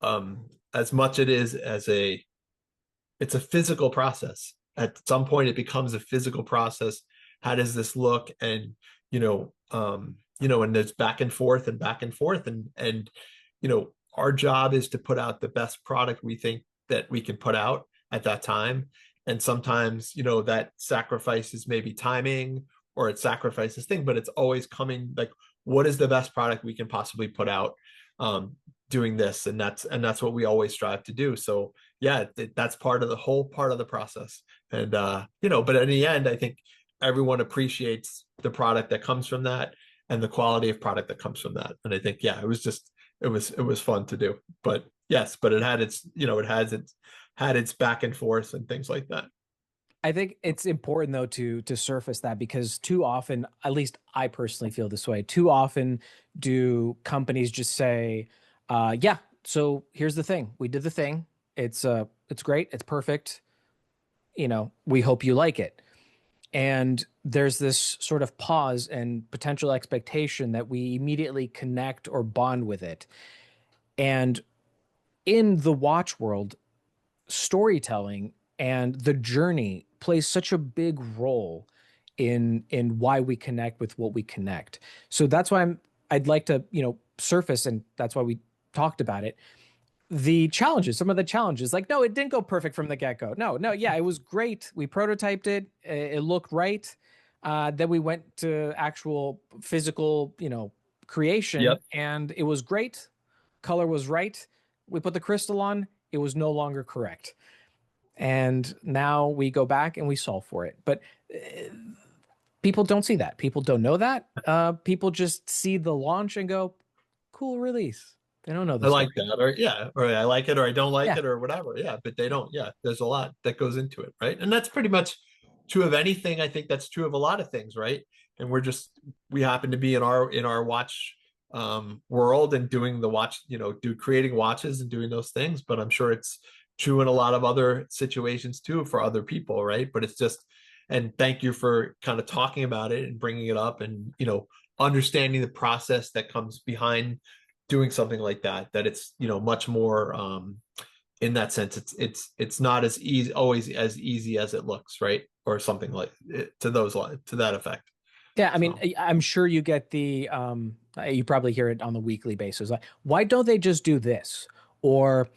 as much it is as it's a physical process. At some point it becomes a physical process. How does this look? And and there's back and forth and back and forth and our job is to put out the best product we think that we can put out at that time. And sometimes, that sacrifices maybe timing or it sacrifices thing, but it's always coming like, what is the best product we can possibly put out doing this? And that's what we always strive to do. So yeah, that's part of the whole part of the process. And but in the end, I think everyone appreciates the product that comes from that and the quality of product that comes from that. And I think, yeah, it was fun to do. But yes, but it had its had its back and forth and things like that. I think it's important though to surface that, because too often, at least I personally feel this way, too often do companies just say, yeah, so here's the thing. We did the thing. It's great. It's perfect. We hope you like it. And there's this sort of pause and potential expectation that we immediately connect or bond with it. And in the watch world, storytelling and the journey plays such a big role in why we connect with what we connect. So that's why I'd like to, surface, and that's why we talked about it. Some of the challenges, like, no, it didn't go perfect from the get-go. No, yeah, it was great. We prototyped it. It looked right. Then we went to actual physical, creation, Yep. and it was great. Color was right. We put the crystal on. It was no longer correct. And now we go back and we solve for it. But people don't see that. People don't know that. People just see the launch and go, cool release. They don't know the I like story. that, or yeah, or I like it, or I don't like Yeah. it, or whatever. Yeah, but they don't. Yeah, there's a lot that goes into it, right? And that's pretty much true of anything. I think that's true of a lot of things, right? And we happen to be in our watch world and doing the watch, creating watches and doing those things. But I'm sure it's true in a lot of other situations too for other people, right? But it's just, and thank you for kind of talking about it and bringing it up, and understanding the process that comes behind doing something like that. That it's much more in that sense. It's not as easy, always as easy as it looks, right? Or something like it, to that effect. Yeah, I mean, So I'm sure you get you probably hear it on the weekly basis. Like, why don't they just do this? Or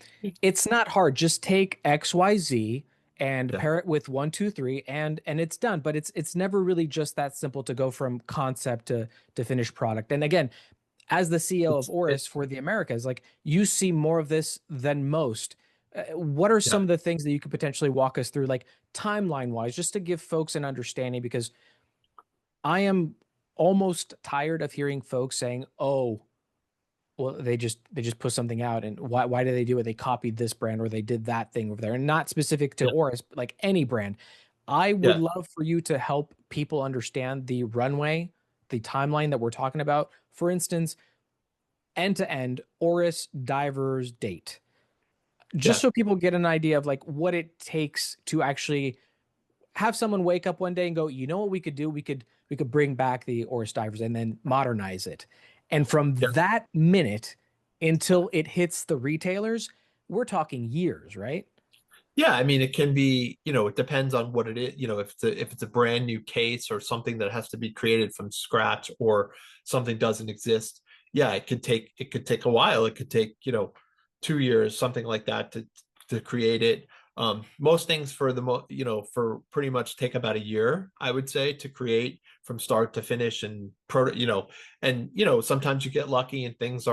it's not hard. Just take XYZ and yeah, pair it with one, two, three, and it's done. But it's never really just that simple to go from concept to finished product. And again, as the CEO of it's it, Oris for the Americas, like, you see more of this than most. What are yeah, some of the things that you could potentially walk us through, like timeline wise, just to give folks an understanding? Because I am almost tired of hearing folks saying, "Oh, well, they just put something out, and why do they do it? They copied this brand or they did that thing over there," and not specific to yeah, Oris, but like any brand. I would yeah, love for you to help people understand the runway, the timeline that we're talking about. For instance, end to end Oris diver's date, just yeah, so people get an idea of like what it takes to actually have someone wake up one day and go, you know what we could do? We could bring back the Oris divers and then modernize it. And from yeah. that minute until it hits the retailers, we're talking years, right? Yeah, I mean, it can be, it depends on what it is. If it's a brand new case or something that has to be created from scratch, or something doesn't exist. Yeah, it could take a while. It could take, 2 years, something like that, to create it. Most things for pretty much take about a year, I would say, to create from start to finish, and sometimes you get lucky and things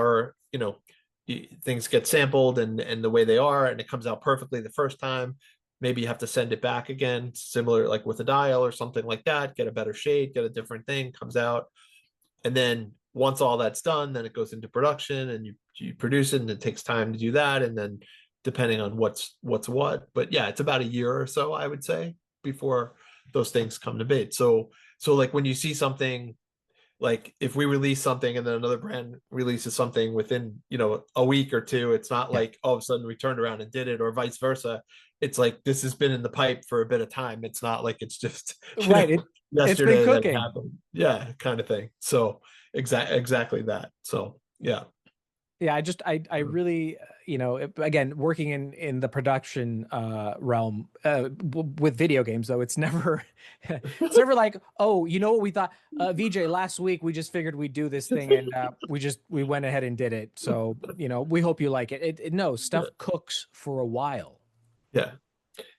get sampled and the way they are, and it comes out perfectly the first time. Maybe you have to send it back again, similar like with a dial or something like that, get a better shade, get a different thing, comes out. And then once all that's done, then it goes into production, and you produce it, and it takes time to do that. And then depending on what's what, but yeah, it's about a year or so, I would say, before those things come to bid. So like when you see something, like if we release something and then another brand releases something within a week or two, it's not Yeah. like all of a sudden we turned around and did it, or vice versa. It's like this has been in the pipe for a bit of time. It's not like it's just Right. It's been yesterday that it cooking. happened. Yeah, kind of thing. So exactly that. So yeah. Yeah, I really, again, working in the production realm with video games, though, it's never it's never like, oh, you know what we thought, VJ, last week we just figured we'd do this thing, and we went ahead and did it. So, we hope you like it. No, Yeah. stuff cooks for a while. Yeah.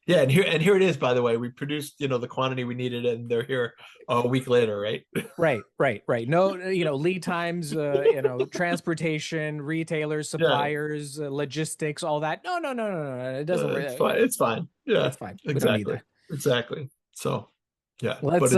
Yeah, and here it is, by the way. We produced, the quantity we needed, and they're here a week later, right? Right. No, lead times, transportation, retailers, Yeah. suppliers, logistics, all that. No. It doesn't It's work. fine. It's fine. Yeah, It's fine. We don't need exactly. that. Exactly. So, yeah, but Let's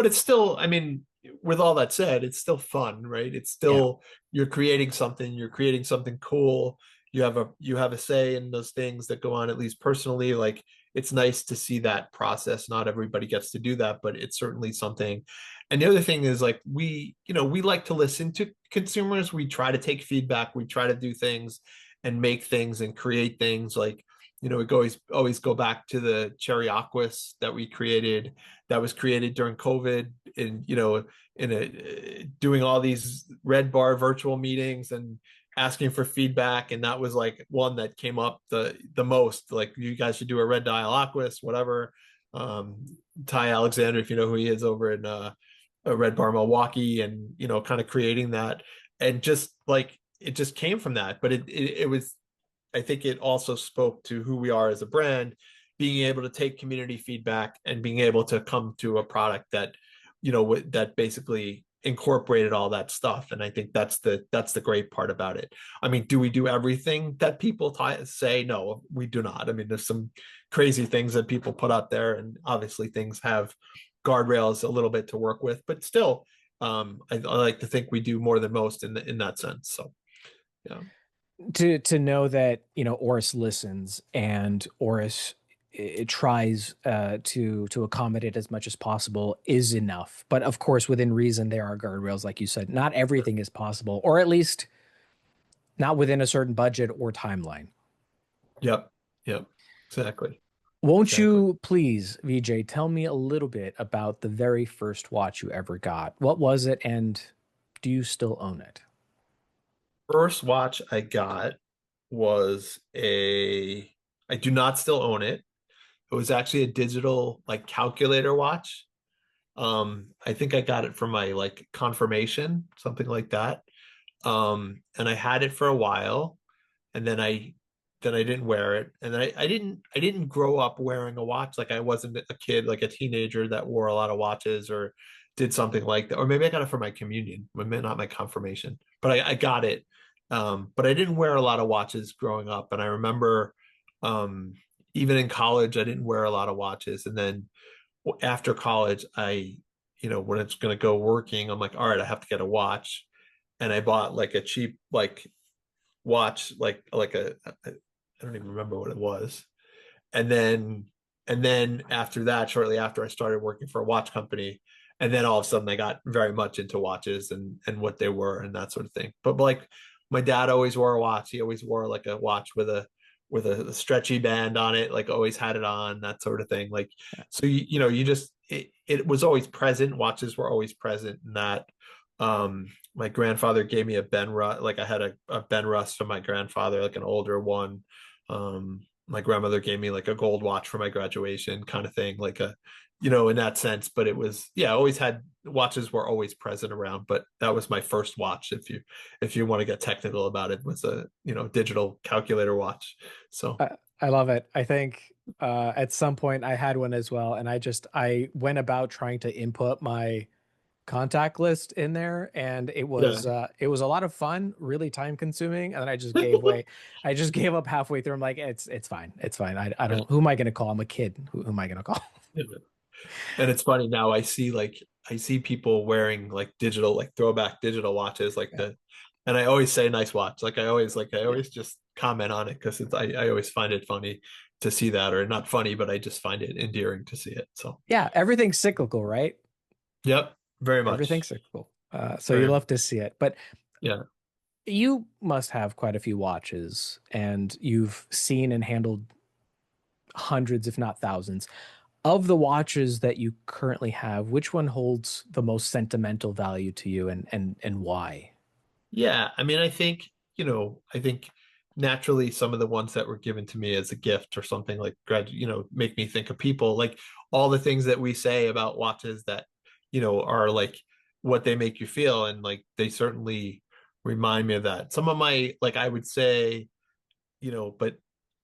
it's still, I mean, with all that said, it's still fun, right? It's yeah. still, you're creating something cool. you have a say in those things that go on, at least personally. Like, it's nice to see that process. Not everybody gets to do that, but it's certainly something. And the other thing is, like, we like to listen to consumers. We try to take feedback. We try to do things and make things and create things. Like, we always go back to the cherry aquas that we created, that was created during COVID, and in a doing all these red bar virtual meetings and asking for feedback. And that was like one that came up the most, like, you guys should do a red dial aquas, whatever. um Ty Alexander, if you know who he is, over in a red bar Milwaukee, and kind of creating that. And just like, it just came from that. But it was, I think it also spoke to who we are as a brand, being able to take community feedback and being able to come to a product that, that basically incorporated all that stuff. And I think that's the great part about it. I mean, do we do everything that people say? No, we do not. I mean, there's some crazy things that people put out there, and obviously things have guardrails a little bit to work with, but still, I like to think we do more than most in that sense. So, yeah. To know that Oris listens, and Oris it tries to accommodate as much as possible is enough. But of course, within reason, there are guardrails, like you said. Not everything is possible, or at least not within a certain budget or timeline. Yep. Yep. Exactly. Won't Exactly. you please, VJ, tell me a little bit about the very first watch you ever got? What was it, and do you still own it? First watch I got was I do not still own it. It was actually a digital, like, calculator watch. I think I got it for my, like, confirmation, something like that. And I had it for a while, and then I didn't wear it. And then I didn't grow up wearing a watch. Like, I wasn't a kid, like a teenager, that wore a lot of watches or did something like that. Or maybe I got it for my communion, maybe not my confirmation, but I got it. But I didn't wear a lot of watches growing up. And I remember, um, even in college, I didn't wear a lot of watches. And then after college, when it's going to go working, I'm like, all right, I have to get a watch. And I bought, like, a cheap, like, watch, like I don't even remember what it was. And then after that, shortly after, I started working for a watch company. And then all of a sudden I got very much into watches and what they were and that sort of thing. But, like, my dad always wore a watch. He always wore, like, a watch with a stretchy band on it, like, always had it on, that sort of thing. Like, so you just, it was always present. Watches were always present in that. My grandfather gave me a Ben Russ, like, I had a Ben Russ from my grandfather, like an older one. My grandmother gave me, like, a gold watch for my graduation, kind of thing, like in that sense. But it was, yeah, I always had watches, were always present around. But that was my first watch, if you want to get technical about it, was a digital calculator watch. So, I love it. I think at some point I had one as well, and I went about trying to input my contact list in there, and yeah. it was a lot of fun, really time consuming, and then I just gave way. I just gave up halfway through. I'm like, it's fine, it's fine. I Yeah. don't. Who am I going to call? I'm a kid. Who am I going to call? And it's funny now, I see people wearing, like, digital, like, throwback digital watches, like Yeah, the and I always say nice watch. Like, I yeah, always just comment on it, because I always find it funny to see that, or not funny, but I just find it endearing to see it. So, yeah. Everything's cyclical, right? yep, very Everything's much. cyclical. So you Very much. love to see it, but Yeah. you must have quite a few watches, and you've seen and handled hundreds, if not thousands. Of the watches that you currently have, which one holds the most sentimental value to you, and why? Yeah, I mean, I think naturally some of the ones that were given to me as a gift or something, like, make me think of people, like, all the things that we say about watches that, are, like, what they make you feel. And, like, they certainly remind me of that. Some of my, like, I would say, but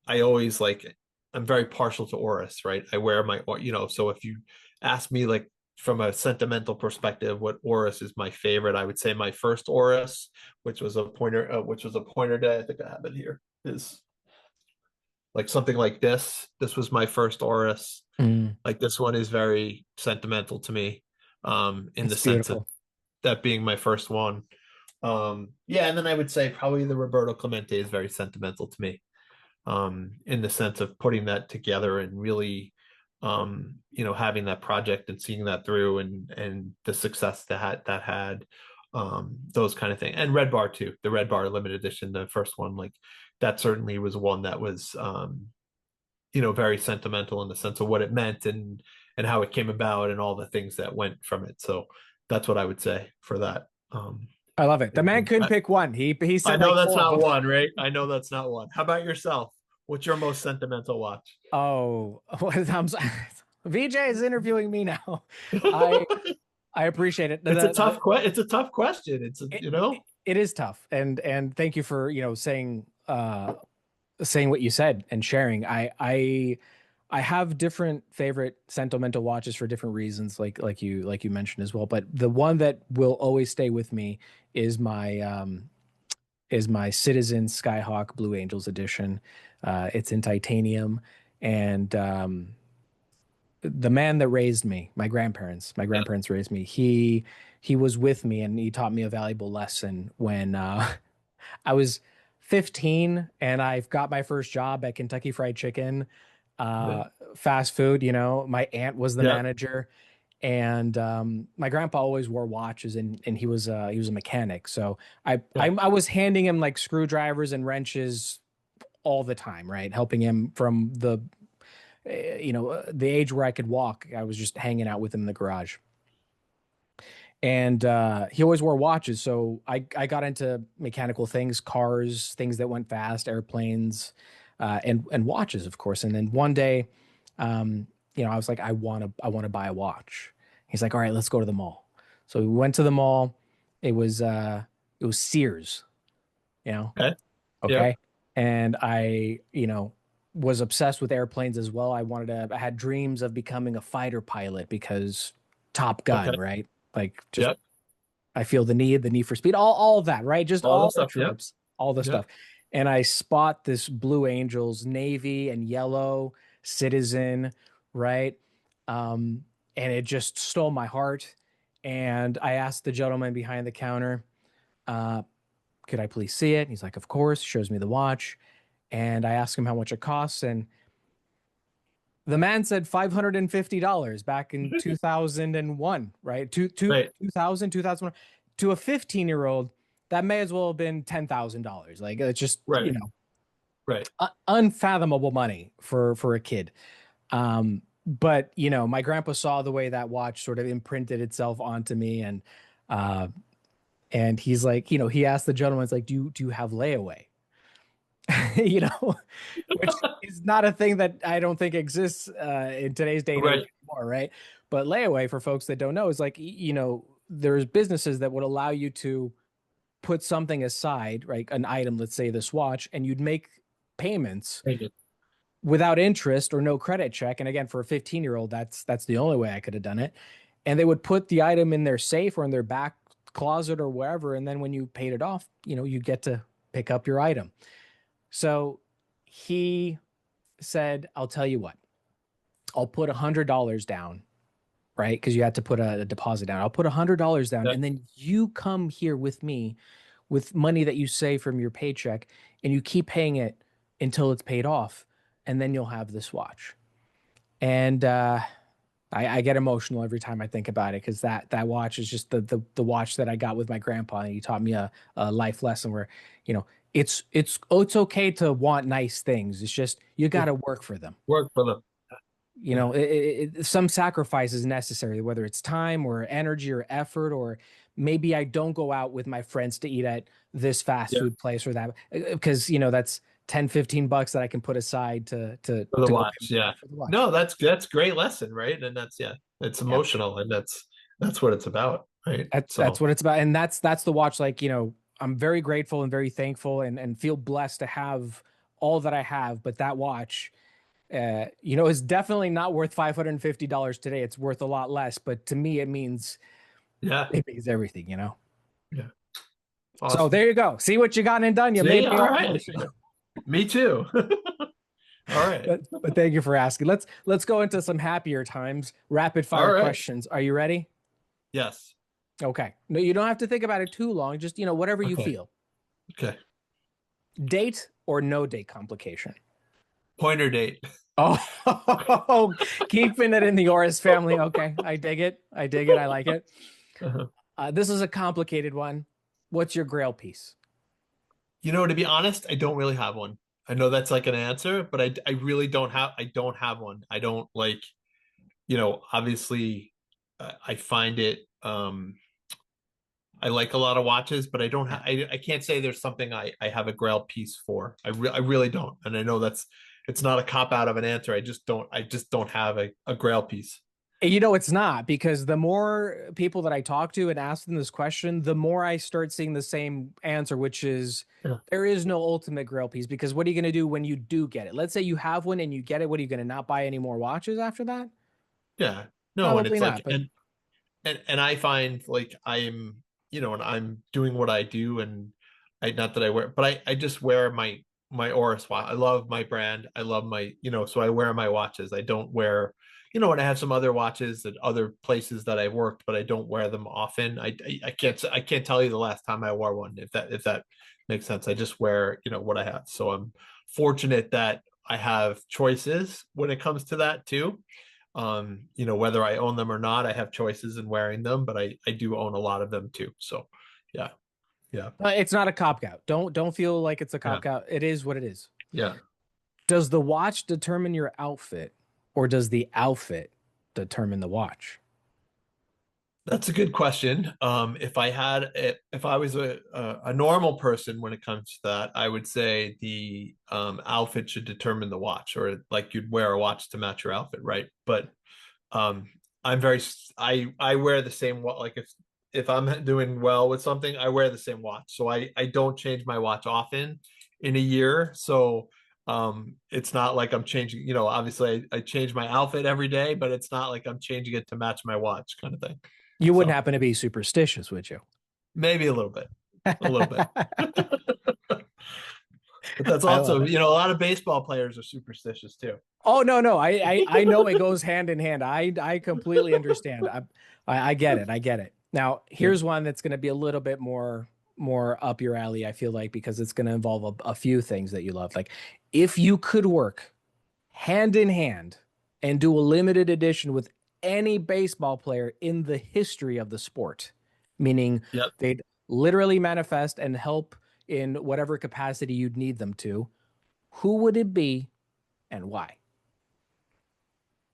I always, like, I'm very partial to Oris, right? I wear my, so if you ask me, like, from a sentimental perspective, what Oris is my favorite, I would say my first Oris, which was a pointer day. I think I have it here. Is, like, something like this. This was my first Oris. Mm, Like, this one is very sentimental to me, in it's the sense of beautiful. that being my first one. Yeah, and then I would say probably the Roberto Clemente is very sentimental to me, in the sense of putting that together and really, having that project and seeing that through, and the success that had, those kind of things. And Red Bar too, the Red Bar limited edition, the first one, like that certainly was one that was, very sentimental in the sense of what it meant, and how it came about and all the things that went from it. So that's what I would say for that. I love it. The man couldn't pick one. He I said know like that's four. not one, right? I know that's not one. How about yourself? What's your most sentimental watch? Oh, VJ is interviewing me now. I I appreciate it. It's a tough question. It, it is tough, and thank you for saying what you said and sharing. I have different favorite sentimental watches for different reasons, like you mentioned as well. But the one that will always stay with me is my Citizen Skyhawk Blue Angels edition. It's in titanium, and the man that raised me, my Yeah. grandparents raised me. He was with me, and he taught me a valuable lesson when I was 15 and I've got my first job at Kentucky Fried Chicken, Yeah. fast food. My aunt was the Yeah. manager, and my grandpa always wore watches, and he was a mechanic. So I was handing him like screwdrivers and wrenches all the time, right? Helping him from the age where I could walk. I was just hanging out with him in the garage. And he always wore watches, so I got into mechanical things, cars, things that went fast, airplanes, and watches, of course. And then one day, I was like, I want to buy a watch. He's like, all right, let's go to the mall. So we went to the mall. It was Sears, you know, Okay. Yep. okay. And I, was obsessed with airplanes as well. I had dreams of becoming a fighter pilot because Top Gun, Okay. right? Like just Yep. I feel the need for speed, all of that, right? Just All the all the stuff. Yep. tropes, all the stuff. Yep. And I spot this Blue Angels navy and yellow Citizen, right? And it just stole my heart. And I asked the gentleman behind the counter, uh, could I please see it? He's like, of course, shows me the watch. And I asked him how much it costs. And the man said $550 back in 2001, right? Right. 2001. To a 15-year-old, that may as well have been $10,000. Like it's just, Right. Right. unfathomable money for a kid. But my grandpa saw the way that watch sort of imprinted itself onto me, uh, and he's like, he asked the gentleman, it's like, do you have layaway? you know, which is not a thing that I don't think exists in today's day and age Right. anymore, right? But layaway, for folks that don't know, is like, there's businesses that would allow you to put something aside, right? An item, let's say this watch, and you'd make payments Thank you. without interest or no credit check. And again, for a 15-year-old, that's the only way I could have done it. And they would put the item in their safe or in their back closet or wherever. And then when you paid it off, you get to pick up your item. So he said, I'll tell you what, I'll put $100 down, right? Because you had to put a deposit down. I'll put $100 down, Yeah. and then you come here with me with money that you save from your paycheck, and you keep paying it until it's paid off, and then you'll have this watch. And I get emotional every time I think about it because that watch is just the watch that I got with my grandpa, and he taught me a life lesson where it's okay to want nice things. It's just you got to work for them. Work for them. Yeah. Some sacrifice is necessary, whether it's time or energy or effort, or maybe I don't go out with my friends to eat at this fast Yeah. food place or that because that's 10-15 bucks that I can put aside to For the go watch. Yeah. for the watch. No, that's great lesson, right? And that's, yeah, it's Yeah. emotional, and that's what it's about, right? That's So what it's about. And that's the watch. Like, I'm very grateful and very thankful and feel blessed to have all that I have. But that watch, is definitely not worth $550 today. It's worth a lot less. But to me, yeah. it means everything. Yeah. So Awesome. there you go. See what you got and done. You See, made me all all right. emotional. Me too. All right. But thank you for asking. Let's go into some happier times. Rapid All fire right. questions. Are you ready? Yes. Okay. No, you don't have to think about it too long. Just, whatever you Okay. feel. Okay. Date or no date complication? Pointer date. Oh, keeping it in the Oris family. Okay. I dig it. I dig it. I like it. Uh-huh. This is a complicated one. What's your grail piece? To be honest, I don't really have one. I know that's like an answer, but I really don't have one. I don't like, obviously I find it, I like a lot of watches, but Yeah. I can't say there's something I have a grail piece for. I really don't. And I know it's not a cop out of an answer. I just don't have a grail piece. It's not because the more people that I talk to and ask them this question, the more I start seeing the same answer, which is Yeah. there is no ultimate grail piece because what are you going to do when you do get it? Let's say you have one and you get it. What are you going to not buy any more watches after that? Yeah. No, and Probably it's not, like but and I find like and I'm doing what I do, and I not that I wear, but I just wear my Oris watch. I love my brand. I love my, so I wear my watches. I don't wear, and I have some other watches at other places that I've worked, but I don't wear them often. I can't tell you the last time I wore one, if that makes sense. I just wear, what I have. So I'm fortunate that I have choices when it comes to that too. Whether I own them or not, I have choices in wearing them, but I do own a lot of them too. So yeah, yeah, it's not a cop out. Don't feel like it's a yeah, cop out. It is what it is. yeah. Does the watch determine your outfit, or does the outfit determine the watch? That's a good question. If I was a normal person when it comes to that, I would say the outfit should determine the watch, or like you'd wear a watch to match your outfit, right? But um, I wear the same watch. Like if I'm doing well with something, I wear the same watch. So I don't change my watch often in a year. So it's not like I'm changing, obviously I change my outfit every day, but it's not like I'm changing it to match my watch kind of thing. You wouldn't So happen to be superstitious, would you? maybe a little bit, a little bit. But that's I love also, it. a lot of baseball players are superstitious too. Oh no, no. I know it goes hand in hand. I completely understand. I get it. I get it. Now, Yeah. here's one that's going to be a little bit more up your alley, I feel like, because it's going to involve a few things that you love. Like if you could work hand in hand and do a limited edition with any baseball player in the history of the sport, meaning Yep. they'd literally manifest and help in whatever capacity you'd need them to, who would it be and why?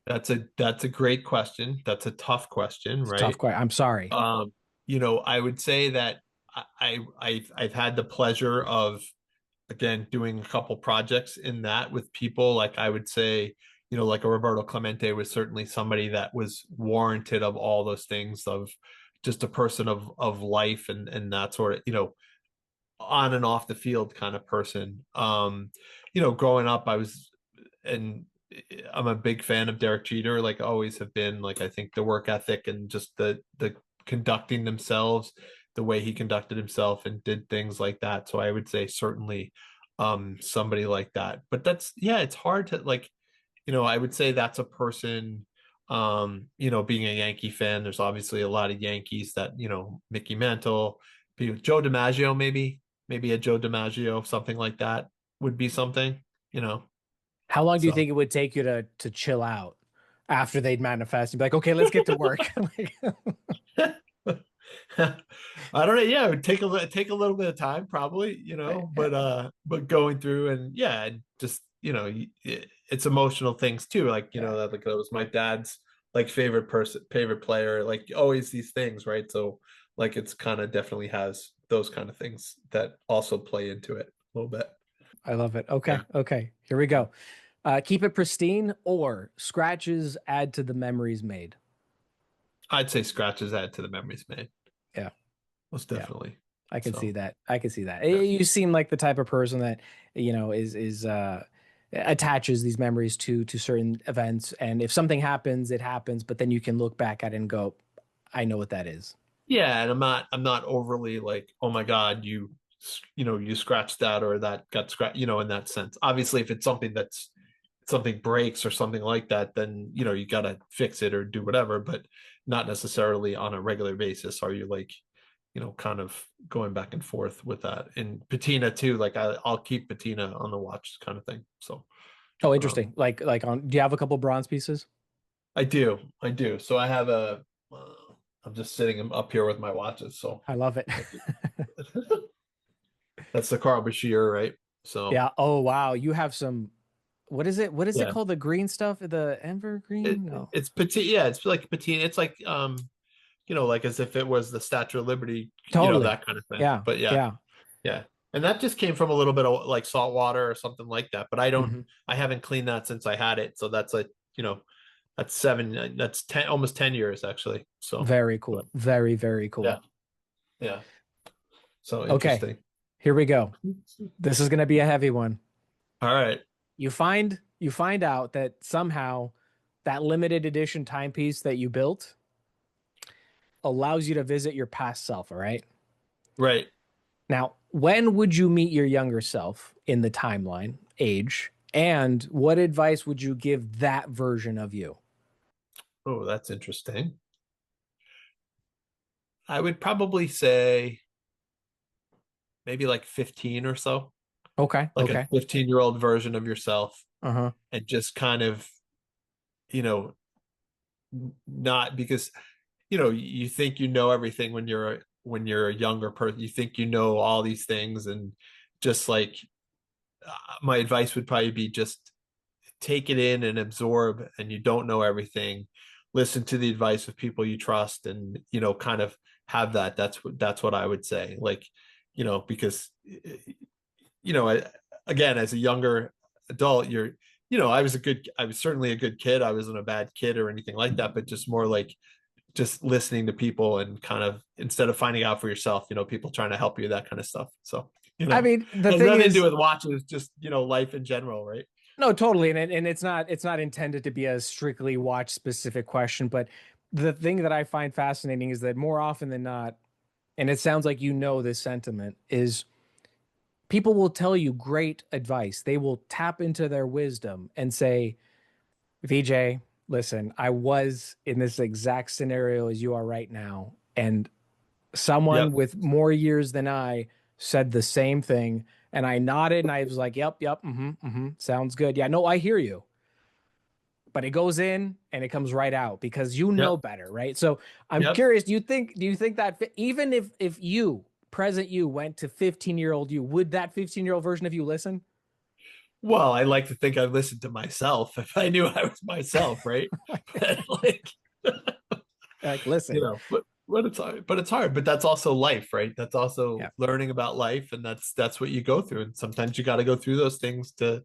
That's a great question. That's a tough question, It's a tough right? question. I'm sorry. Um, I would say that I've had the pleasure of, again, doing a couple projects in that with people. Like I would say, like a Roberto Clemente was certainly somebody that was warranted of all those things, of just a person of life and that sort of, on and off the field kind of person. Growing up, and I'm a big fan of Derek Jeter, like always have been. Like I think the work ethic and just the conducting themselves, the way he conducted himself and did things like that. So I would say certainly somebody like that. But that's, yeah, it's hard to like, I would say that's a person. Being a Yankee fan, there's obviously a lot of Yankees that, Mickey Mantle, Joe DiMaggio, maybe a Joe DiMaggio, something like that would be something, you know. How long do you So think it would take you to chill out after they'd manifest and be like, okay, let's get to work? Like, I don't know. Yeah, it would take a little bit of time, probably, but going through, and yeah, just it's emotional things too. Like yeah, that was my dad's like favorite player, like always these things, right? So like it's kind of definitely has those kind of things that also play into it a little bit. I love it. Yeah, Okay, okay, here we yeah. go. Keep it pristine or scratches add to the memories made. I'd say scratches add to the memories made, Yeah, most yeah, definitely. I can see So that. I can see that. yeah. You seem like the type of person that is attaches these memories to certain events, and if something happens, it happens. But then you can look back at it and go, I know what that is. Yeah, and I'm not overly like, oh my God, you scratched that or that got scratched, in that sense. Obviously, if it's something breaks or something like that, then you gotta fix it or do whatever. But not necessarily on a regular basis. Are you like, kind of going back and forth with that? And patina too, like I'll keep patina on the watch kind of thing. So Oh, um interesting. Like on, do you have a couple bronze pieces? I do. So I have uh, I'm just sitting up here with my watches. So I love it. that's the Carl Bashir, right? So Yeah. Oh, wow. You have some, what is it? What is it yeah, called? The green stuff? The it evergreen? No. it's patina. Yeah, it's like patina. It's like like as if it was the Statue of Liberty, Totally. that kind of thing. Yeah. But yeah, Yeah. yeah. And that just came from a little bit of like salt water or something like that. But Hmm. I haven't cleaned that since I had it. So that's like, that's 7, that's 10, almost 10 years actually. So, Very but cool. Very, very yeah, cool. yeah. So Okay. interesting. Here we go. This is going to be a heavy one. All right. You find out that somehow that limited edition timepiece that you built allows you to visit your past self, all right? Right. Now, when would you meet your younger self in the timeline, age, and what advice would you give that version of you? Oh, that's interesting. I would probably say maybe like 15 or so, Okay, like a okay. 15-year-old version of yourself, Uh-huh. and just kind of, you know, not because you think everything when you're a younger person. You think all these things, and just like my advice would probably be just take it in and absorb, and you don't know everything. Listen to the advice of people you trust, and kind of have that. That's what I would say. Like, because again, as a younger adult, I was certainly a good kid. I wasn't a bad kid or anything like that, but just more like just listening to people, and kind of, instead of finding out for yourself, people trying to help you, that kind of stuff. So, I mean, the has thing nothing to do is, with watches, just, life in general, right? no, totally, and it's not intended to be a strictly watch specific question, but the thing that I find fascinating is that more often than not, and it sounds like you know this sentiment, is people will tell you great advice. They will tap into their wisdom and say, VJ, listen, I was in this exact scenario as you are right now. And someone Yep. with more years than I said the same thing. And I nodded and I was like, yep, yep, sounds good. Yeah, no, I hear you. But it goes in and it comes right out because you know Yep. better, right? So I'm Yep. curious, do you think that even if you, present you, went to 15-year-old you, would that 15-year-old version of you listen? Well, I like to think I listened to myself if I knew I was myself, right? But like, Like, listen, but it's hard. But it's hard. But that's also life, right? That's also yeah, learning about life, and that's what you go through. And sometimes you got to go through those things to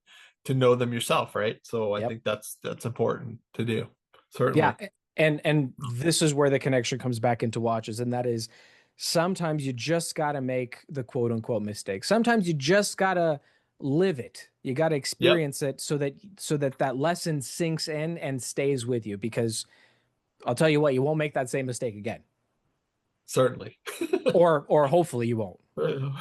know them yourself, right? So I yep. think that's important to do. Certainly. Yeah, and this is where the connection comes back into watches, and that is sometimes you just got to make the quote unquote mistake. Sometimes you just got to live it. You got to Yep. experience it so that lesson sinks in and stays with you because I'll tell you what, you won't make that same mistake again. Certainly. Or hopefully you won't.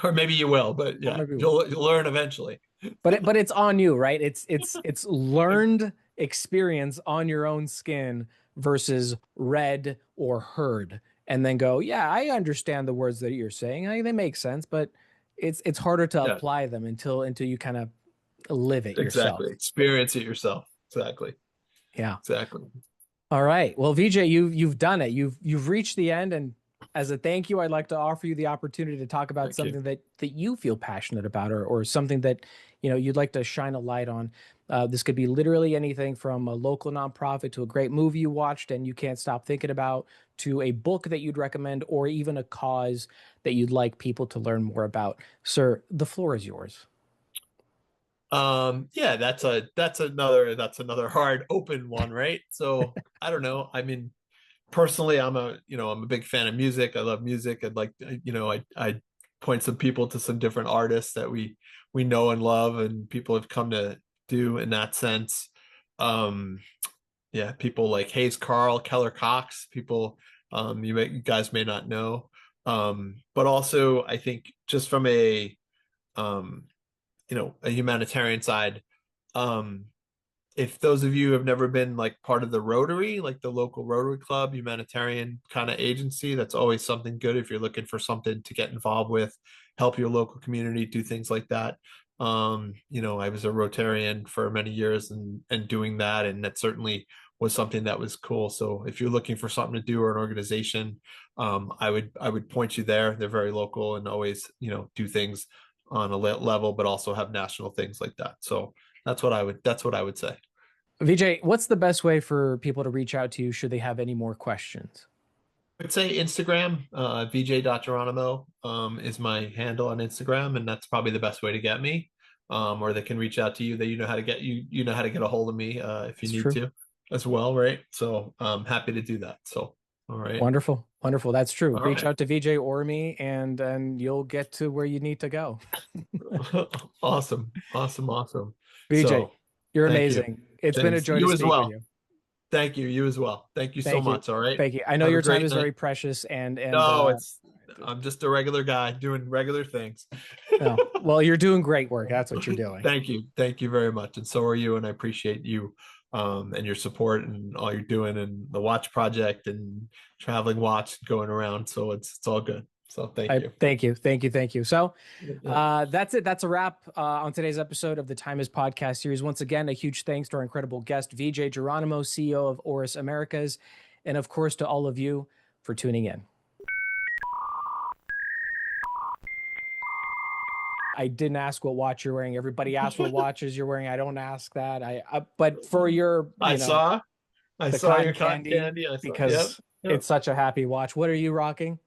Or maybe you will, but Or yeah, maybe you won't. you'll learn eventually. But it's on you, right? It's learned experience on your own skin versus read or heard, and then go, yeah, I understand the words that you're saying. They make sense, but it's harder to Yeah, apply them until you kind of live it exactly. yourself. Experience it yourself. Exactly. Yeah. Exactly. All right. Well, VJ, you've done it. You've reached the end, and as a thank you, I'd like to offer you the opportunity to talk about Thank you. something that you feel passionate about, or something that you'd like to shine a light on. This could be literally anything from a local nonprofit to a great movie you watched and you can't stop thinking about, to a book that you'd recommend, or even a cause that you'd like people to learn more about. Sir, the floor is yours. Yeah, that's another hard open one, right? So I don't know. I mean, personally, I'm a big fan of music. I love music. I'd like I point some people to some different artists that we know and love, and people have come to do in that sense. Um, yeah, people like Hayes Carl, Keller Cox, people you guys may not know. But also I think just from um a humanitarian side, um if those of you have never been like part of the Rotary, like the local Rotary Club, humanitarian kind of agency, that's always something good if you're looking for something to get involved with, help your local community, do things like that. I was a Rotarian for many years and doing that, and that certainly was something that was cool. So if you're looking for something to do or an organization, I would point you there. They're very local and always, do things on a level, but also have national things like that. So that's what I would say. VJ, what's the best way for people to reach out to you should they have any more questions? I'd say Instagram, vj.geronimo, is my handle on Instagram, and that's probably the best way to get me. Or they can reach out to you. That you know how to get a hold of me if you It's need true. to as well, right? So I'm happy to do that. So all right. Wonderful. Wonderful. That's true. All Reach right. out to VJ or me and you'll get to where you need to go. Awesome. Awesome. Awesome. VJ, So you're thank you, amazing. It's been a James. joy to You as speak with well. you. Thank you. You as well. Thank you so Thank you. much. All right. Thank you. I know Have a your time great is night. very precious and No, I'm just a regular guy doing regular things. no. Well, you're doing great work. That's what you're doing. Thank you. Thank you very much. And so are you. And I appreciate you and your support and all you're doing and the watch project and traveling watch going around. So it's all good. So thank you. Thank you. Thank you. Thank you. So Yeah. that's it. That's a wrap on today's episode of the Timist Podcast Series. Once again, a huge thanks to our incredible guest, VJ Geronimo, CEO of Oris Americas, and of course to all of you for tuning in. I didn't ask what watch you're wearing. Everybody asks what watches you're wearing. I don't ask that. But for your, I saw the your cotton candy. because Yep. it's such a happy watch. What are you rocking?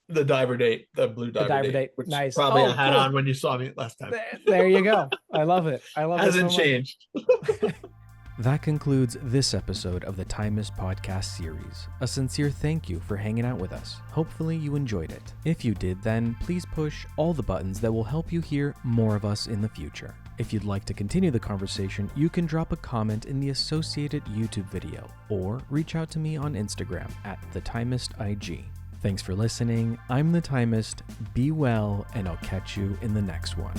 The diver date, the blue The diver, diver date, date. which Nice. probably Oh, I had cool. on when you saw me last time. There you go. I love it. I love it so Hasn't much. changed. That concludes this episode of the Timist Podcast Series. A sincere thank you for hanging out with us. Hopefully you enjoyed it. If you did, then please push all the buttons that will help you hear more of us in the future. If you'd like to continue the conversation, you can drop a comment in the associated YouTube video or reach out to me on Instagram at TheTimistIG. Thanks for listening. I'm The Timist. Be well, and I'll catch you in the next one.